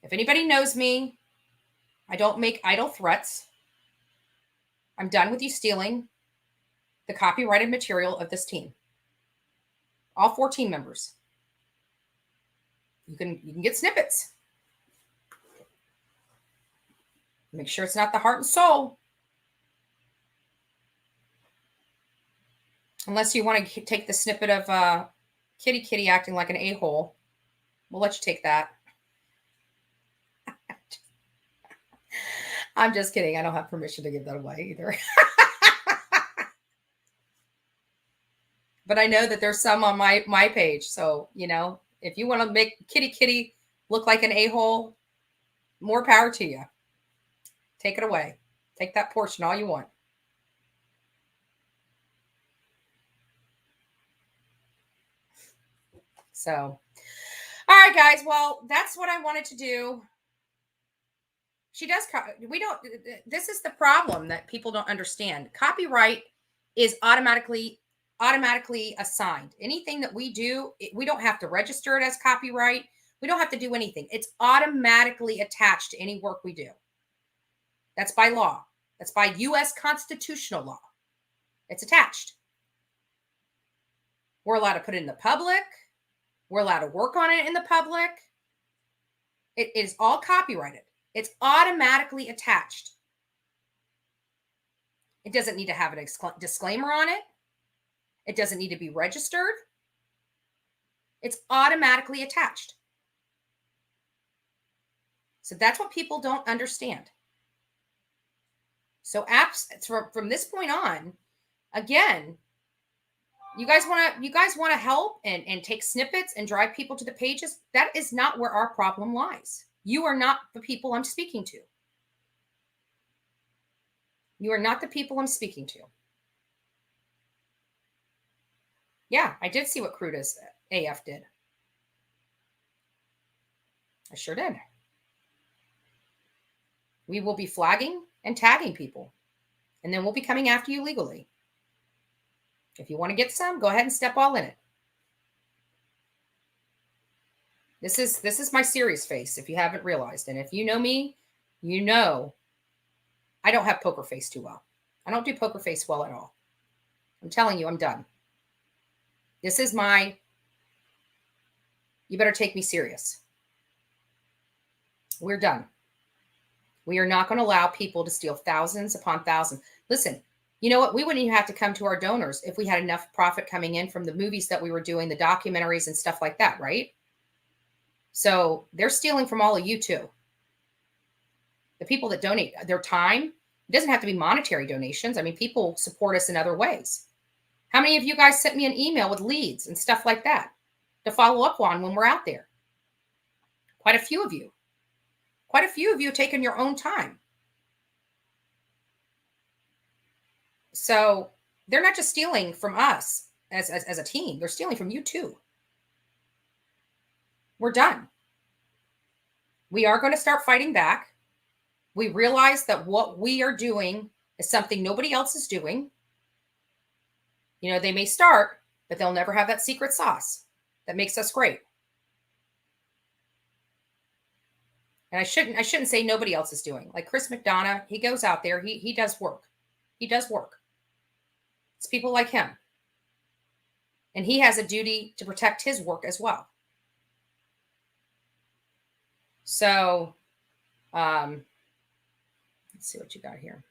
If anybody knows me, I don't make idle threats. I'm done with you stealing the copyrighted material of this team. All 4 team members. You can get snippets. Make sure it's not the heart and soul. Unless you want to take the snippet of Kitty acting like an a-hole. We'll let you take that. I'm just kidding. I don't have permission to give that away either. But I know that there's some on my page. So, if you want to make Kitty look like an a-hole, more power to you. Take it away. Take that portion all you want. So, all right, guys. Well, that's what I wanted to do. She does. This is the problem that people don't understand. Copyright is automatically assigned. Anything that we do, we don't have to register it as copyright. We don't have to do anything. It's automatically attached to any work we do. That's by law. That's by U.S. constitutional law. It's attached. We're allowed to put it in the public. We're allowed to work on it in the public. It is all copyrighted. It's automatically attached. It doesn't need to have a disclaimer on it. It doesn't need to be registered. It's automatically attached. So that's what people don't understand. So from this point on, again, You guys want to help and take snippets and drive people to the pages. That is not where our problem lies. You are not the people I'm speaking to. You are not the people I'm speaking to. Yeah, I did see what Crude as AF did. I sure did. We will be flagging and tagging people, and then we'll be coming after you legally. If you want to get some, go ahead and step all in it. This is my serious face, if you haven't realized. And if you know me, you know I don't have poker face too well. I don't do poker face well at all. I'm telling you, I'm done. This is my, you better take me serious. We're done. We are not going to allow people to steal thousands upon thousands. Listen, you know what? We wouldn't even have to come to our donors if we had enough profit coming in from the movies that we were doing, the documentaries and stuff like that, right? So they're stealing from all of you too. The people that donate their time, it doesn't have to be monetary donations. I mean, people support us in other ways. How many of you guys sent me an email with leads and stuff like that to follow up on when we're out there? Quite a few of you. Quite a few of you have taken your own time. So they're not just stealing from us as a team. They're stealing from you too. We're done. We are going to start fighting back. We realize that what we are doing is something nobody else is doing. You know, they may start, but they'll never have that secret sauce that makes us great. And I shouldn't say nobody else is doing. Like Chris McDonough, he goes out there, he does work. He does work. It's people like him. And he has a duty to protect his work as well. So, let's see what you got here.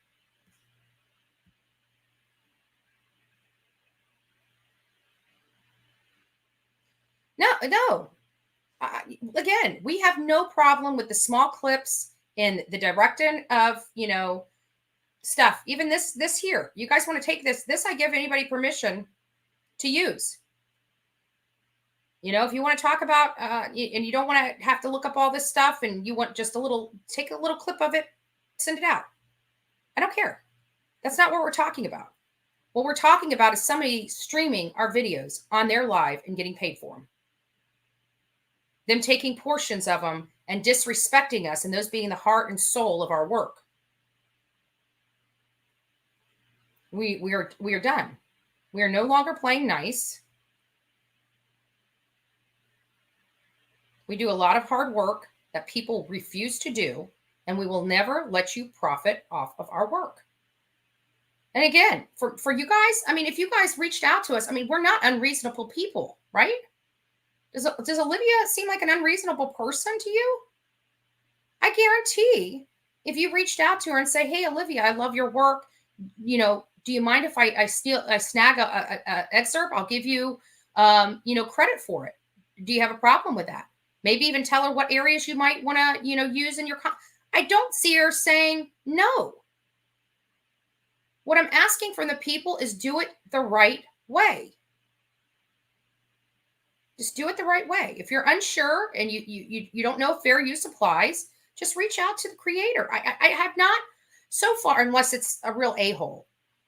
No. Again, we have no problem with the small clips and the directing of, stuff. Even this here. You guys want to take this I give anybody permission to use. If you want to talk about, and you don't want to have to look up all this stuff and you want just take a little clip of it, send it out. I don't care. That's not what we're talking about. What we're talking about is somebody streaming our videos on their live and getting paid for them taking portions of them and disrespecting us, and those being the heart and soul of our work. We are done. We are no longer playing nice. We do a lot of hard work that people refuse to do, and we will never let you profit off of our work. And again, for you guys, I mean, if you guys reached out to us, I mean, we're not unreasonable people, right? Does Olivia seem like an unreasonable person to you? I guarantee if you reached out to her and say, "Hey, Olivia, I love your work. Do you mind if I snag a excerpt? I'll give you, credit for it. Do you have a problem with that?" Maybe even tell her what areas you might want to, use in your. I don't see her saying no. What I'm asking from the people is do it the right way. Just do it the right way. If you're unsure and you don't know if fair use applies, just reach out to the creator. I have not so far, unless it's a real a-hole.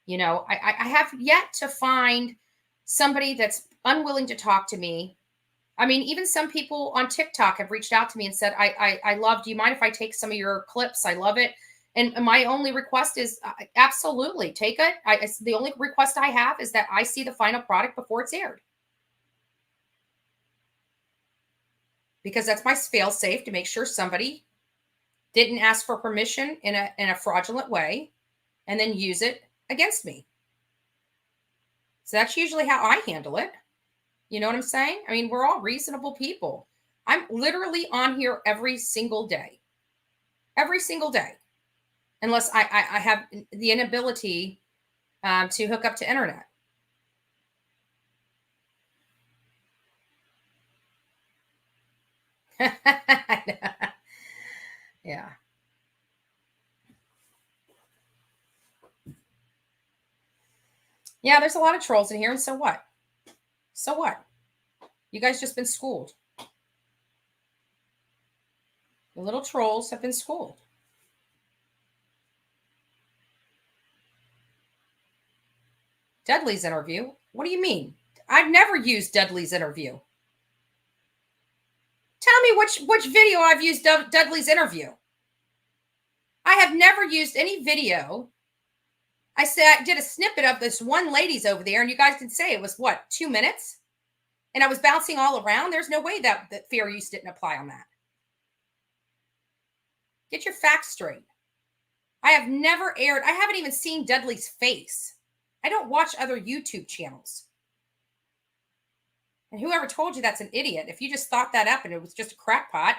I have yet to find somebody that's unwilling to talk to me. I mean, even some people on TikTok have reached out to me and said, I love, do you mind if I take some of your clips? I love it. And my only request is absolutely take it. The only request I have is that I see the final product before it's aired. Because that's my fail-safe to make sure somebody didn't ask for permission in a fraudulent way and then use it against me. So that's usually how I handle it. You know what I'm saying? I mean, we're all reasonable people. I'm literally on here every single day. Every single day. Unless I have the inability to hook up to internet. Yeah. Yeah, there's a lot of trolls in here, and so what? So what? You guys just been schooled. The little trolls have been schooled. Dudley's interview? What do you mean? I've never used Dudley's interview. Tell me which video I've used Dudley's interview. I have never used any video. I said I did a snippet of this one lady's over there, and you guys can say it was what, 2 minutes? And I was bouncing all around. There's no way that fair use didn't apply on that. Get your facts straight. I have never aired. I haven't even seen Dudley's face. I don't watch other YouTube channels. And whoever told you that's an idiot, if you just thought that up and it was just a crackpot.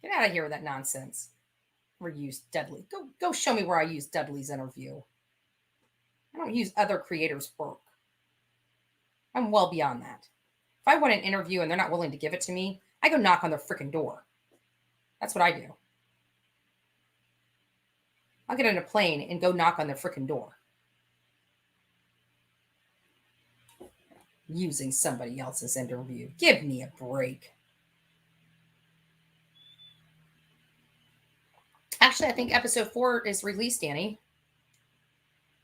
Get out of here with that nonsense. Or use Dudley. Go show me where I use Dudley's interview. I don't use other creators' work. I'm well beyond that. If I want an interview and they're not willing to give it to me, I go knock on their freaking door. That's what I do. I'll get on a plane and go knock on their freaking door. Using somebody else's interview. Give me a break. Actually, I think episode 4 is released, Annie.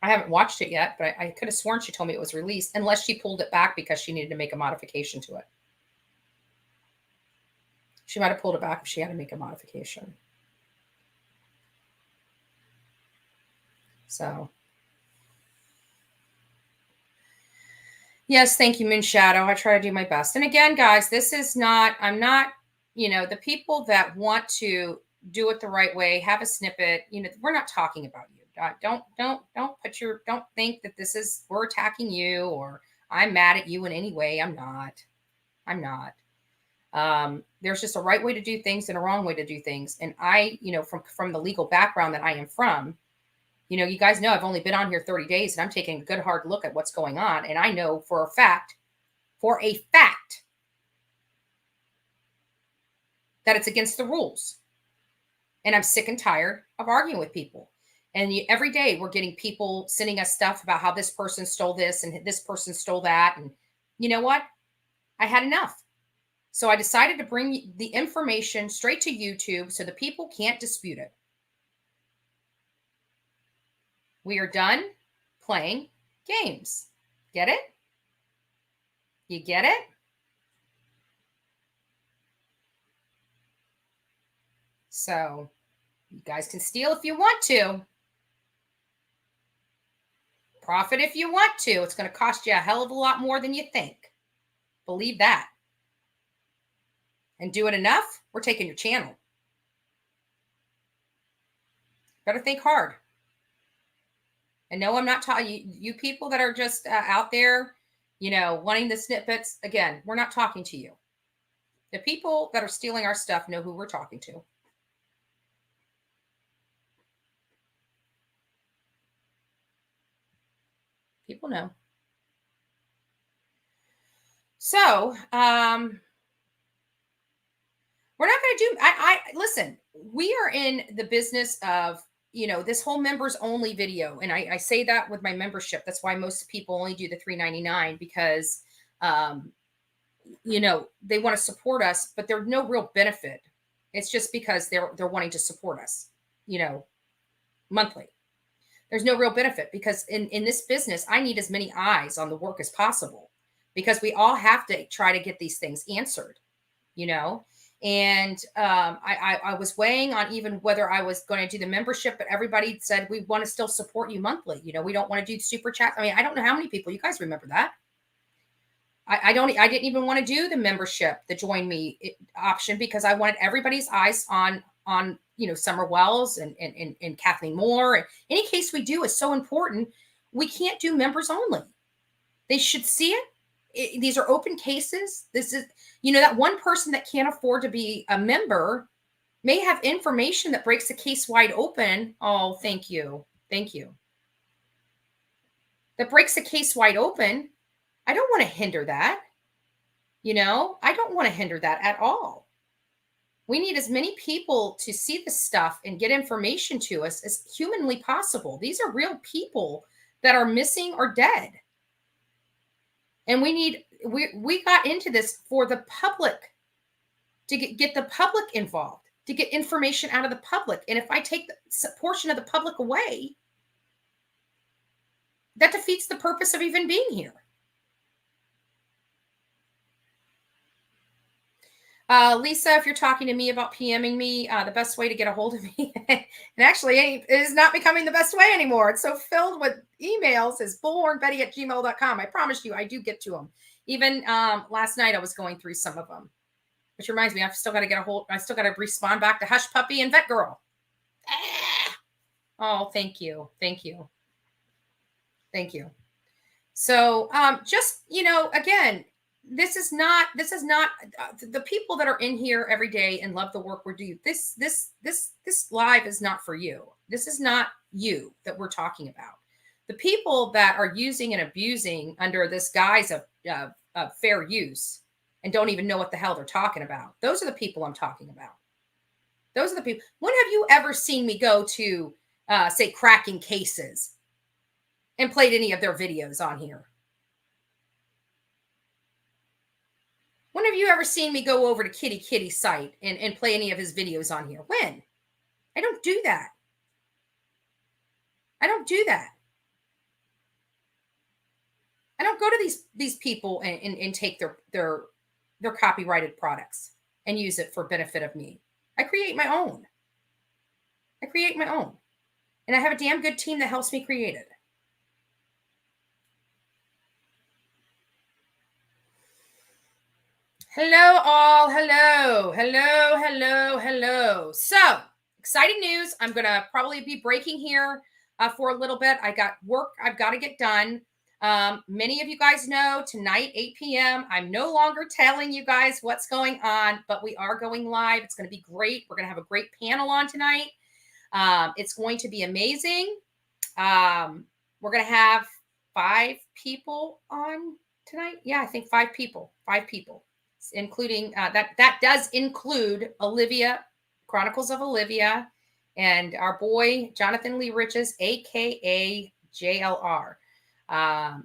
I haven't watched it yet, but I could have sworn she told me it was released, unless she pulled it back because she needed to make a modification to it. She might have pulled it back if she had to make a modification. So, yes, thank you, Moon Shadow. I try to do my best. And again, guys, this is not, I'm not, the people that want to do it the right way, have a snippet, we're not talking about you. Don't think that this is, we're attacking you or I'm mad at you in any way. I'm not. There's just a right way to do things and a wrong way to do things. And I, from the legal background that I am from, you guys know I've only been on here 30 days and I'm taking a good hard look at what's going on. And I know for a fact, that it's against the rules. And I'm sick and tired of arguing with people. And every day we're getting people sending us stuff about how this person stole this and this person stole that. And you know what? I had enough. So I decided to bring the information straight to YouTube so the people can't dispute it. We are done playing games. Get it? You get it? So you guys can steal if you want to. Profit if you want to. It's going to cost you a hell of a lot more than you think. Believe that. And do it enough, we're taking your channel. Better think hard. And no, I'm not talking, you people that are just out there, wanting the snippets. Again, we're not talking to you. The people that are stealing our stuff know who we're talking to. People know. So, we're not going to do, listen, we are in the business of, this whole members only video. And I say that with my membership. That's why most people only do the $3.99 because, they want to support us, but there's no real benefit. It's just because they're wanting to support us, monthly. There's no real benefit because in this business, I need as many eyes on the work as possible because we all have to try to get these things answered, And I was weighing on even whether I was going to do the membership, but everybody said, we want to still support you monthly. We don't want to do super chat. I mean, I don't know how many people, you guys remember that. I didn't even want to do the membership, the join me option, because I wanted everybody's eyes on Summer Wells and Kathleen Moore. And any case we do is so important. We can't do members only. They should see it. These are open cases. This is, that one person that can't afford to be a member may have information that breaks the case wide open. Oh, thank you. Thank you. That breaks the case wide open. I don't want to hinder that. I don't want to hinder that at all. We need as many people to see this stuff and get information to us as humanly possible. These are real people that are missing or dead. And we got into this for the public, to get the public involved, to get information out of the public. And if I take the portion of the public away, that defeats the purpose of even being here. Lisa, if you're talking to me about PMing me, the best way to get a hold of me, and actually it is not becoming the best way anymore. It's so filled with emails, is bullhornbetty@gmail.com. I promise you, I do get to them. Even last night, I was going through some of them, which reminds me, I've still got to I still got to respond back to Hush Puppy and Vet Girl. Ah! Oh, thank you. Thank you. Thank you. So just, again, this is not the people that are in here every day and love the work we're doing. This live is not for you. This is not you that we're talking about. The people that are using and abusing under this guise of fair use and don't even know what the hell they're talking about. Those are the people I'm talking about. Those are the people. When have you ever seen me go to say cracking cases and played any of their videos on here? When have you ever seen me go over to Kitty's site and play any of his videos on here? When? I don't do that. I don't do that. I don't go to these people and take their copyrighted products and use it for benefit of me. I create my own. I create my own. And I have a damn good team that helps me create it. Hello, all. Hello, hello, hello, hello. So, exciting news. I'm going to probably be breaking here for a little bit. I got work I've got to get done. Many of you guys know tonight, 8 p.m., I'm no longer telling you guys what's going on, but we are going live. It's going to be great. We're going to have a great panel on tonight. It's going to be amazing. We're going to have 5 people on tonight. Yeah, I think 5 people. 5 people. Including that does include Olivia, Chronicles of Olivia, and our boy Jonathan Lee Riches, aka JLR.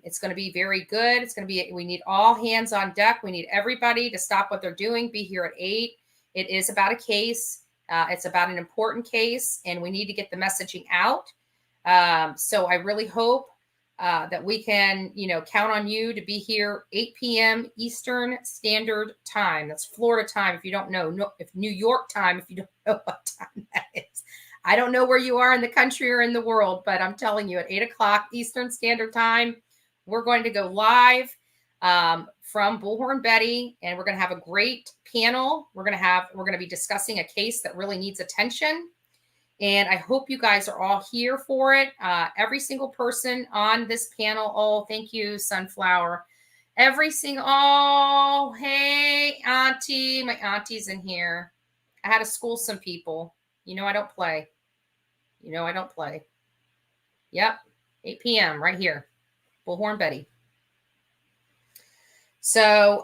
It's going to be very good. It's going to be, we need all hands on deck. We need everybody to stop what they're doing, be here at 8. It is about a case. It's about an important case, and we need to get the messaging out. So I really hope that we can, count on you to be here 8 p.m. Eastern Standard Time. That's Florida time. If you don't know, if New York time, if you don't know what time that is. I don't know where you are in the country or in the world, but I'm telling you, at 8 o'clock Eastern Standard Time, we're going to go live from Bullhorn Betty, and we're going to have a great panel. We're going to be discussing a case that really needs attention. And I hope you guys are all here for it. Every single person on this panel. Oh, thank you, Sunflower. Oh, hey, Auntie. My auntie's in here. I had to school some people. I don't play. I don't play. Yep. 8 p.m. right here. Bullhorn Betty. So,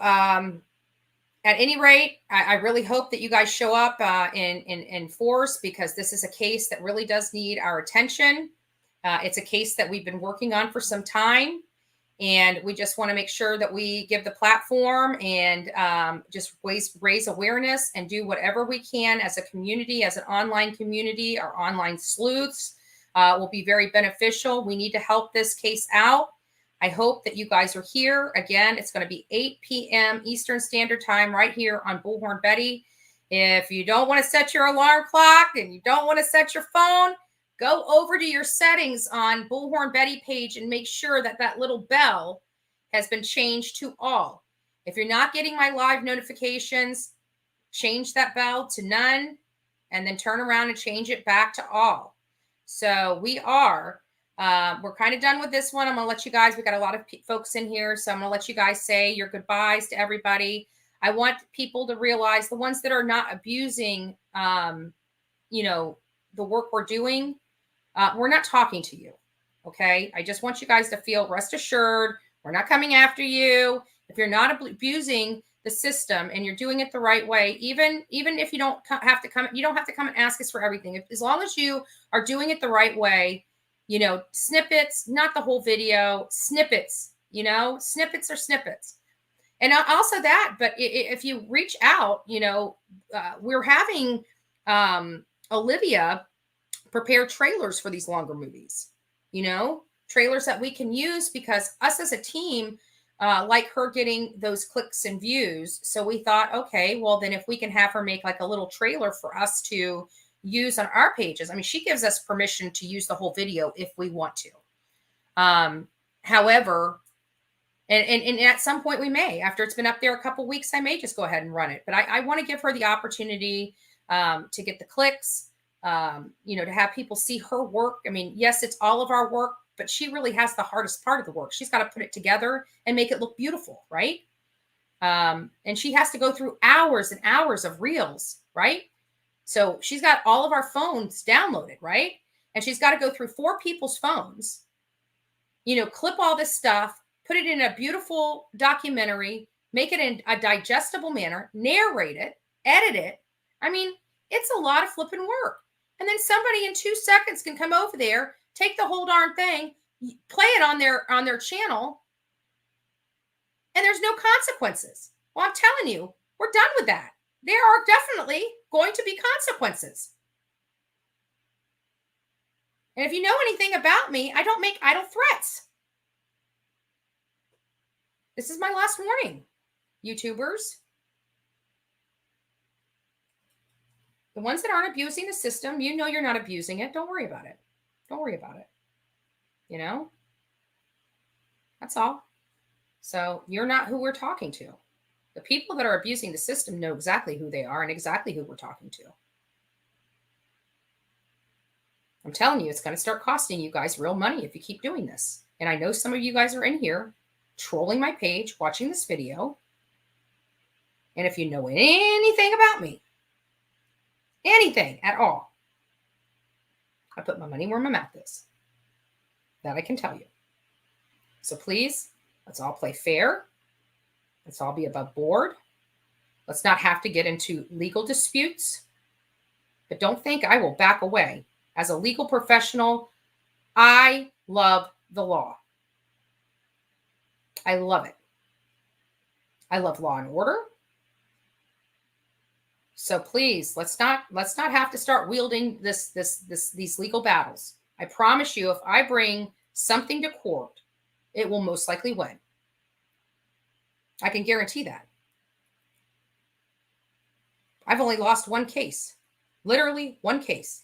at any rate, I really hope that you guys show up in force, because this is a case that really does need our attention. It's a case that we've been working on for some time, and we just want to make sure that we give the platform and just raise awareness and do whatever we can as a community, as an online community. Our online sleuths will be very beneficial. We need to help this case out. I hope that you guys are here. Again, it's going to be 8 p.m. Eastern Standard Time right here on Bullhorn Betty. If you don't want to set your alarm clock and you don't want to set your phone, go over to your settings on Bullhorn Betty page and make sure that that little bell has been changed to all. If you're not getting my live notifications, change that bell to none and then turn around and change it back to all. So we're kind of done with this one. I'm going to let you guys, we got a lot of folks in here, so I'm going to let you guys say your goodbyes to everybody. I want people to realize, the ones that are not abusing, the work we're doing, we're not talking to you. Okay. I just want you guys to feel rest assured. We're not coming after you. If you're not abusing the system and you're doing it the right way, even if you don't have to come, you don't have to come and ask us for everything. As long as you are doing it the right way, you know, snippets, not the whole video, snippets, you know, snippets are snippets. And also that, but if you reach out, you know, we're having Olivia prepare trailers for these longer movies, you know, trailers that we can use because us as a team, like her getting those clicks and views. So we thought, okay, well, then if we can have her make like a little trailer for us to use on our pages. I mean, she gives us permission to use the whole video if we want to. However, and at some point we may, after it's been up there a couple weeks, I may just go ahead and run it. But I want to give her the opportunity to get the clicks, you know, to have people see her work. I mean, yes, it's all of our work, but she really has the hardest part of the work. She's got to put it together and make it look beautiful, right? And she has to go through hours and hours of reels, right? So she's got all of our phones downloaded, right? And she's got to go through 4 people's phones, you know, clip all this stuff, put it in a beautiful documentary, make it in a digestible manner, narrate it, edit it. I mean, it's a lot of flipping work. And then somebody in 2 seconds can come over there, take the whole darn thing, play it on their channel, and there's no consequences. Well, I'm telling you, we're done with that. There are definitely going to be consequences. And if you know anything about me, I don't make idle threats. This is my last warning, YouTubers. The ones that aren't abusing the system, you know you're not abusing it. Don't worry about it. Don't worry about it. You know? That's all. So you're not who we're talking to. The people that are abusing the system know exactly who they are and exactly who we're talking to. I'm telling you, it's going to start costing you guys real money if you keep doing this. And I know some of you guys are in here trolling my page, watching this video. And if you know anything about me, anything at all, I put my money where my mouth is. That I can tell you. So please, let's all play fair. Let's all be above board. Let's not have to get into legal disputes. But don't think I will back away. As a legal professional, I love the law. I love it. I love law and order. So please, let's not have to start wielding these legal battles. I promise you, if I bring something to court, it will most likely win. I can guarantee that. I've only lost one case, literally one case.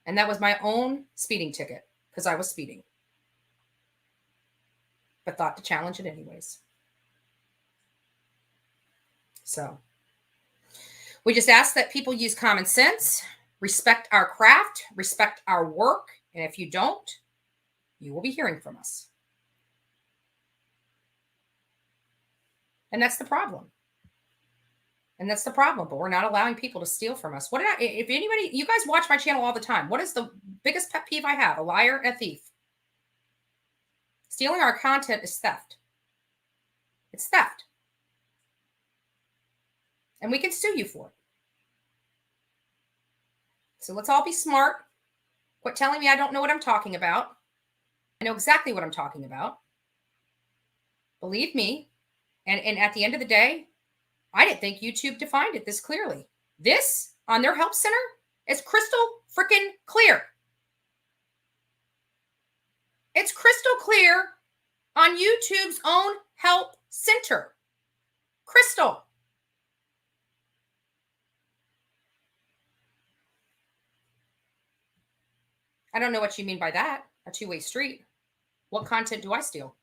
And that was my own speeding ticket because I was speeding. But thought to challenge it anyways. So we just ask that people use common sense, respect our craft, respect our work. And if you don't, you will be hearing from us. And that's the problem. And that's the problem. But we're not allowing people to steal from us. If anybody, you guys watch my channel all the time. What is the biggest pet peeve I have? A liar and a thief. Stealing our content is theft. It's theft. And we can sue you for it. So let's all be smart. Quit telling me I don't know what I'm talking about. I know exactly what I'm talking about. Believe me. And at the end of the day, I didn't think YouTube defined it this clearly. This, on their help center, is crystal freaking clear. It's crystal clear on YouTube's own help center. Crystal. I don't know what you mean by that. A two-way street. What content do I steal?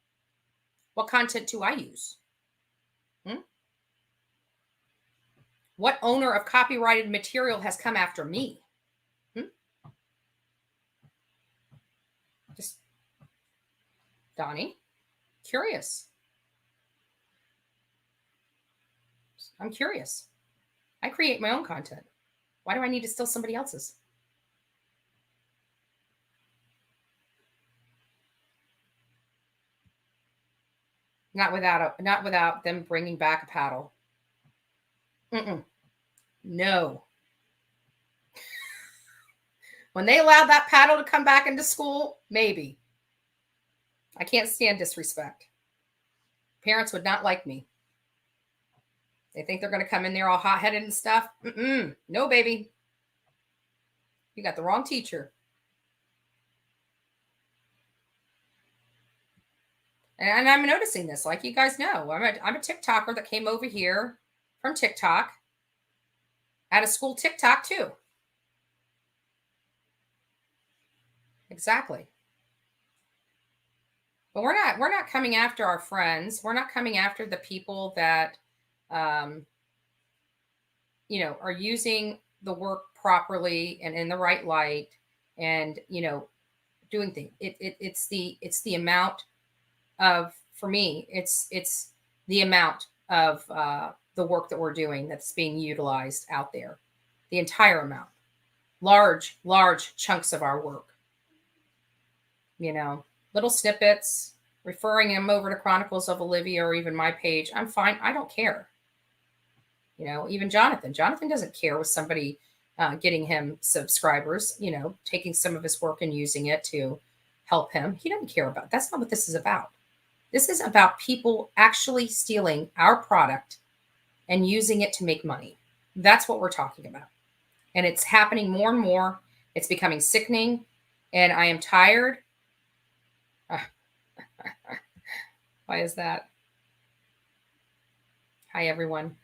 What content do I use? What owner of copyrighted material has come after me? Just, Donnie, curious. I'm curious. I create my own content. Why do I need to steal somebody else's? Not without them bringing back a paddle. No. When they allowed that paddle to come back into school, maybe. I can't stand disrespect. Parents would not like me. They think they're going to come in there all hot-headed and stuff. No, baby. You got the wrong teacher. And I'm noticing this, like you guys know. I'm a TikToker that came over here from TikTok. At a school TikTok too. Exactly. But we're not coming after our friends. We're not coming after the people that are using the work properly and in the right light, and doing things. It's the amount of, for me, it's the amount of the work that we're doing that's being utilized out there, the entire amount, large chunks of our work. Little snippets, referring them over to Chronicles of Olivia or even my page. I'm fine. I don't care. Even Jonathan doesn't care with somebody getting him subscribers, taking some of his work and using it to help him. He doesn't care about. That's not what this is about. This is about people actually stealing our product and using it to make money. That's what we're talking about. And it's happening more and more. It's becoming sickening. And I am tired. Why is that? Hi, everyone.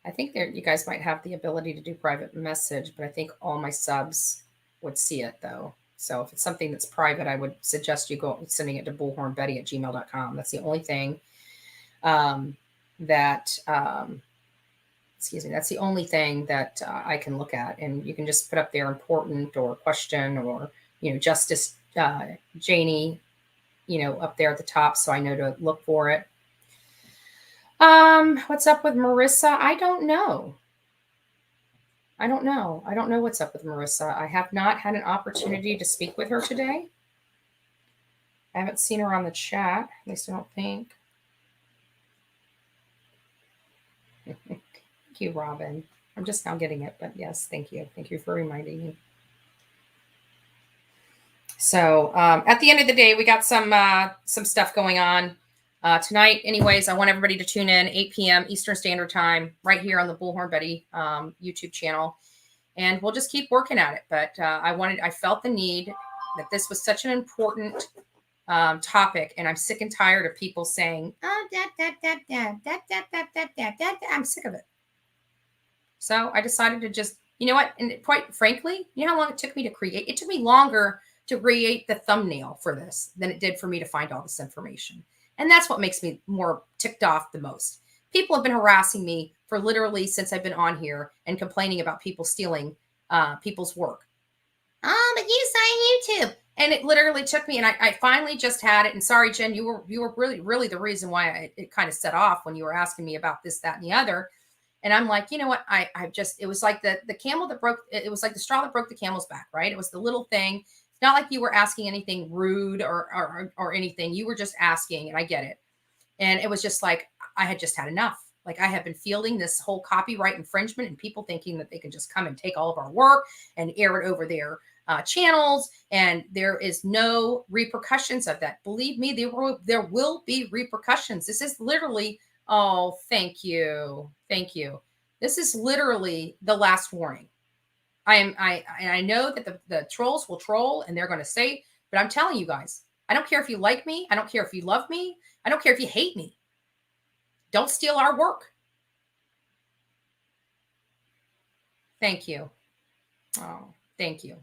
I think you guys might have the ability to do private message, but I think all my subs would see it though. So if it's something that's private, I would suggest you go sending it to bullhornbetty@gmail.com. That's the only thing that's the only thing that I can look at. And you can just put up there important or question or, Justice Janie, up there at the top. So I know to look for it. What's up with Marissa? I don't know. I don't know what's up with Marissa. I have not had an opportunity to speak with her today. I haven't seen her on the chat. At least I don't think. Thank you, Robin. I'm just now getting it, but yes, thank you. Thank you for reminding me. So at the end of the day, we got some stuff going on. Tonight, anyways, I want everybody to tune in 8 p.m. Eastern Standard Time right here on the Bullhorn Betty YouTube channel. And we'll just keep working at it. But I felt the need that this was such an important topic. And I'm sick and tired of people saying, oh, I'm sick of it. So I decided to just, you know what? And quite frankly, you know how long it took me to create? It took me longer to create the thumbnail for this than it did for me to find all this information. And that's what makes me more ticked off the most. People have been harassing me for literally since I've been on here and complaining about people stealing people's work. Oh, but you saw YouTube. And it literally took me, and I finally just had it. And sorry, Jen, you were really the reason why it kind of set off when you were asking me about this, that, and the other. And I'm like, you know what? It was like the camel that broke, it was like the straw that broke the camel's back, right? It was the little thing. It's not like you were asking anything rude or anything. You were just asking, and I get it. And it was just like, I had just had enough. Like I have been fielding this whole copyright infringement and people thinking that they can just come and take all of our work and air it over their channels. And there is no repercussions of that. Believe me, there will be repercussions. This is literally, oh, thank you. Thank you. This is literally the last warning. I know that the trolls will troll and they're going to say, but I'm telling you guys, I don't care if you like me. I don't care if you love me. I don't care if you hate me. Don't steal our work. Thank you. Oh, thank you.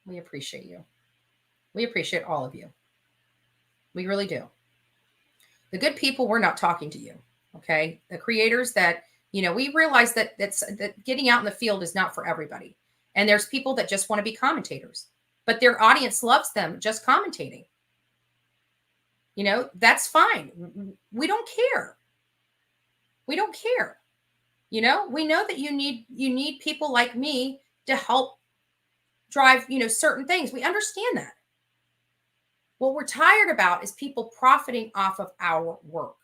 We appreciate you. We appreciate all of you. We really do. The good people, we're not talking to you. Okay. The creators that, we realize that getting out in the field is not for everybody. And there's people that just want to be commentators, but their audience loves them just commentating. That's fine. We don't care. We don't care. We know that you need people like me to help drive, certain things. We understand that. What we're tired about is people profiting off of our work.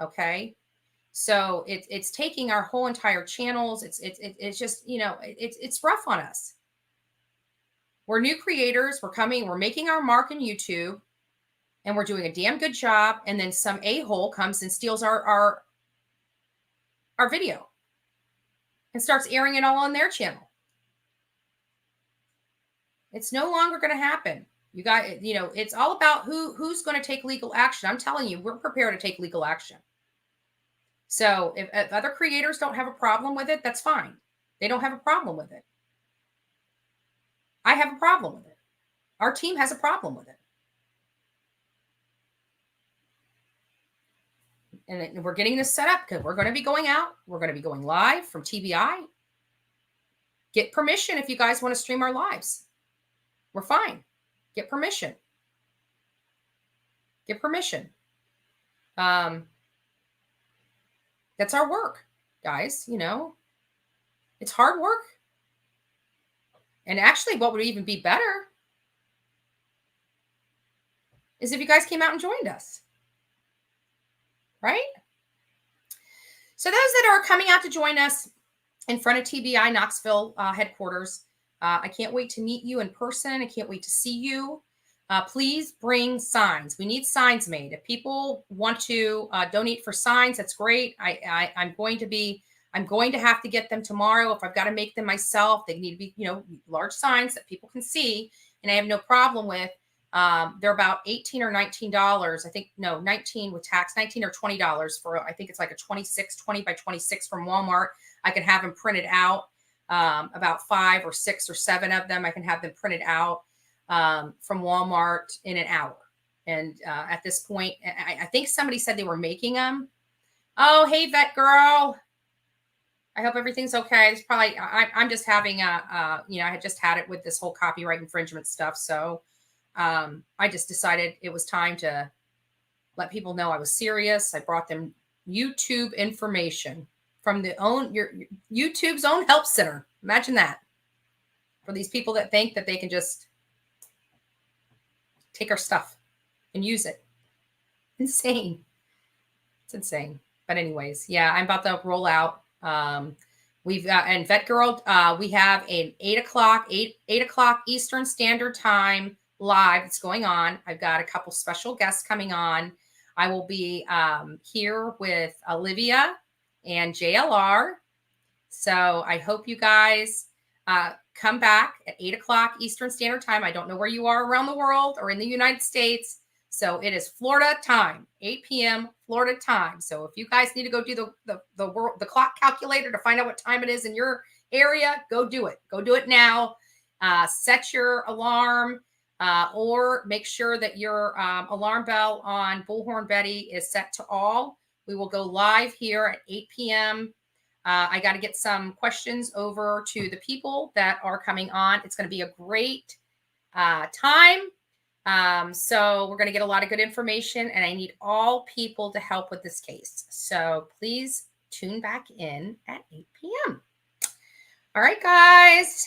Okay. So it's taking our whole entire channels. It's just, it's rough on us. We're new creators. We're making our mark in YouTube, and we're doing a damn good job. And then some a-hole comes and steals our video and starts airing it all on their channel. It's no longer going to happen. You guys, it's all about who's going to take legal action. I'm telling you, we're prepared to take legal action. So if other creators don't have a problem with it, that's fine. They don't have a problem with it. I have a problem with it. Our team has a problem with it. And we're getting this set up because we're going to be going out. We're going to be going live from TBI. Get permission if you guys want to stream our lives. We're fine. Get permission. Get permission. That's our work, guys. It's hard work. And actually, what would even be better is if you guys came out and joined us. Right? So those that are coming out to join us in front of TBI Knoxville headquarters, I can't wait to meet you in person. I can't wait to see you. Please bring signs. We need signs made. If people want to donate for signs, that's great. I'm going to have to get them tomorrow. If I've got to make them myself, they need to be, large signs that people can see, and I have no problem with. They're about $18 or $19. I think, no, 19 with tax, $19 or $20 for, I think it's like a 20 by 26 from Walmart. I can have them printed out, about 5 or 6 or 7 of them. I can have them printed out from Walmart in an hour. And at this point, I think somebody said they were making them. Oh, hey, vet girl. I hope everything's okay. It's probably, I'm just having I had just had it with this whole copyright infringement stuff. So I just decided it was time to let people know I was serious. I brought them YouTube information from your YouTube's own help center. Imagine that. For these people that think that they can just take our stuff and use it. Insane. It's insane. But anyways, yeah, I'm about to roll out. We've got, and Vet Girl, we have an 8 o'clock Eastern Standard Time live that's going on. I've got a couple special guests coming on. I will be here with Olivia and JLR. So I hope you guys come back at 8 o'clock Eastern Standard Time. I don't know where you are around the world or in the United States. So it is Florida time, 8 p.m. Florida time. So if you guys need to go do the clock calculator to find out what time it is in your area, go do it. Go do it now. Set your alarm or make sure that your alarm bell on Bullhorn Betty is set to all. We will go live here at 8 p.m. I got to get some questions over to the people that are coming on. It's going to be a great time. So we're going to get a lot of good information, and I need all people to help with this case. So please tune back in at 8 p.m. All right, guys.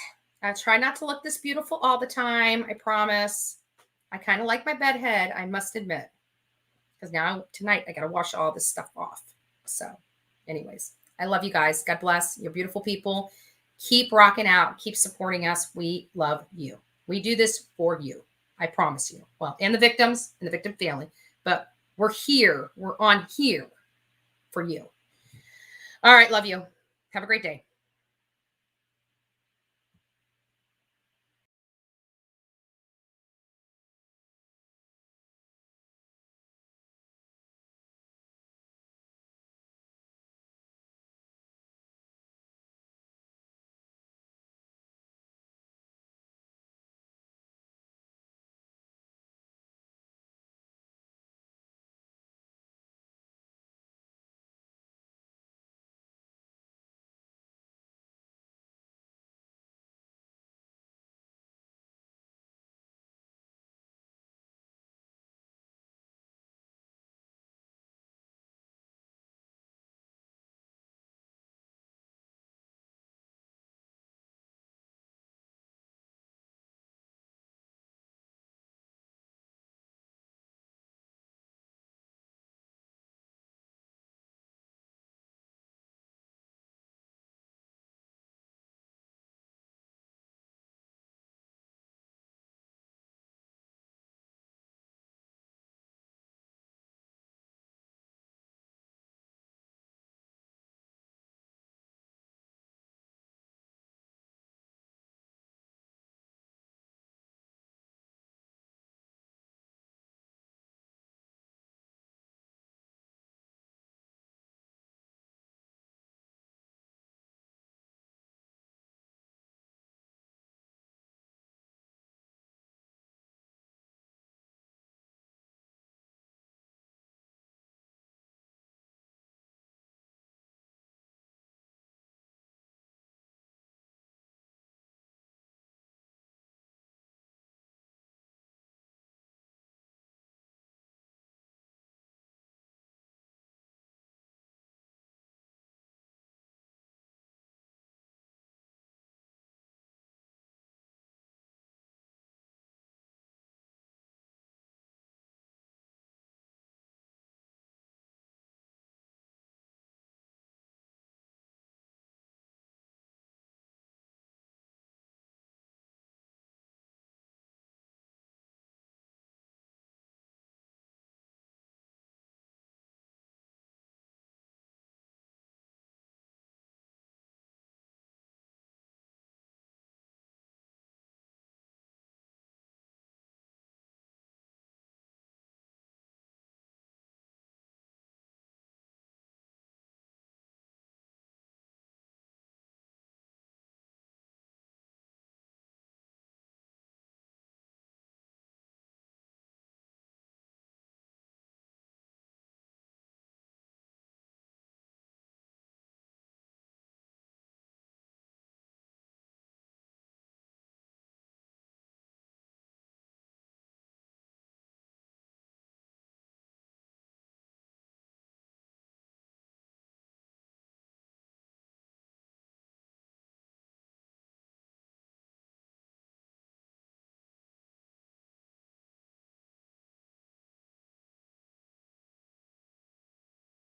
Try not to look this beautiful all the time. I promise. I kind of like my bed head, I must admit, because now tonight I got to wash all this stuff off. So anyways, I love you guys. God bless. You're beautiful people. Keep rocking out. Keep supporting us. We love you. We do this for you. I promise you. Well, and the victims and the victim family. But we're here. We're on here for you. All right. Love you. Have a great day.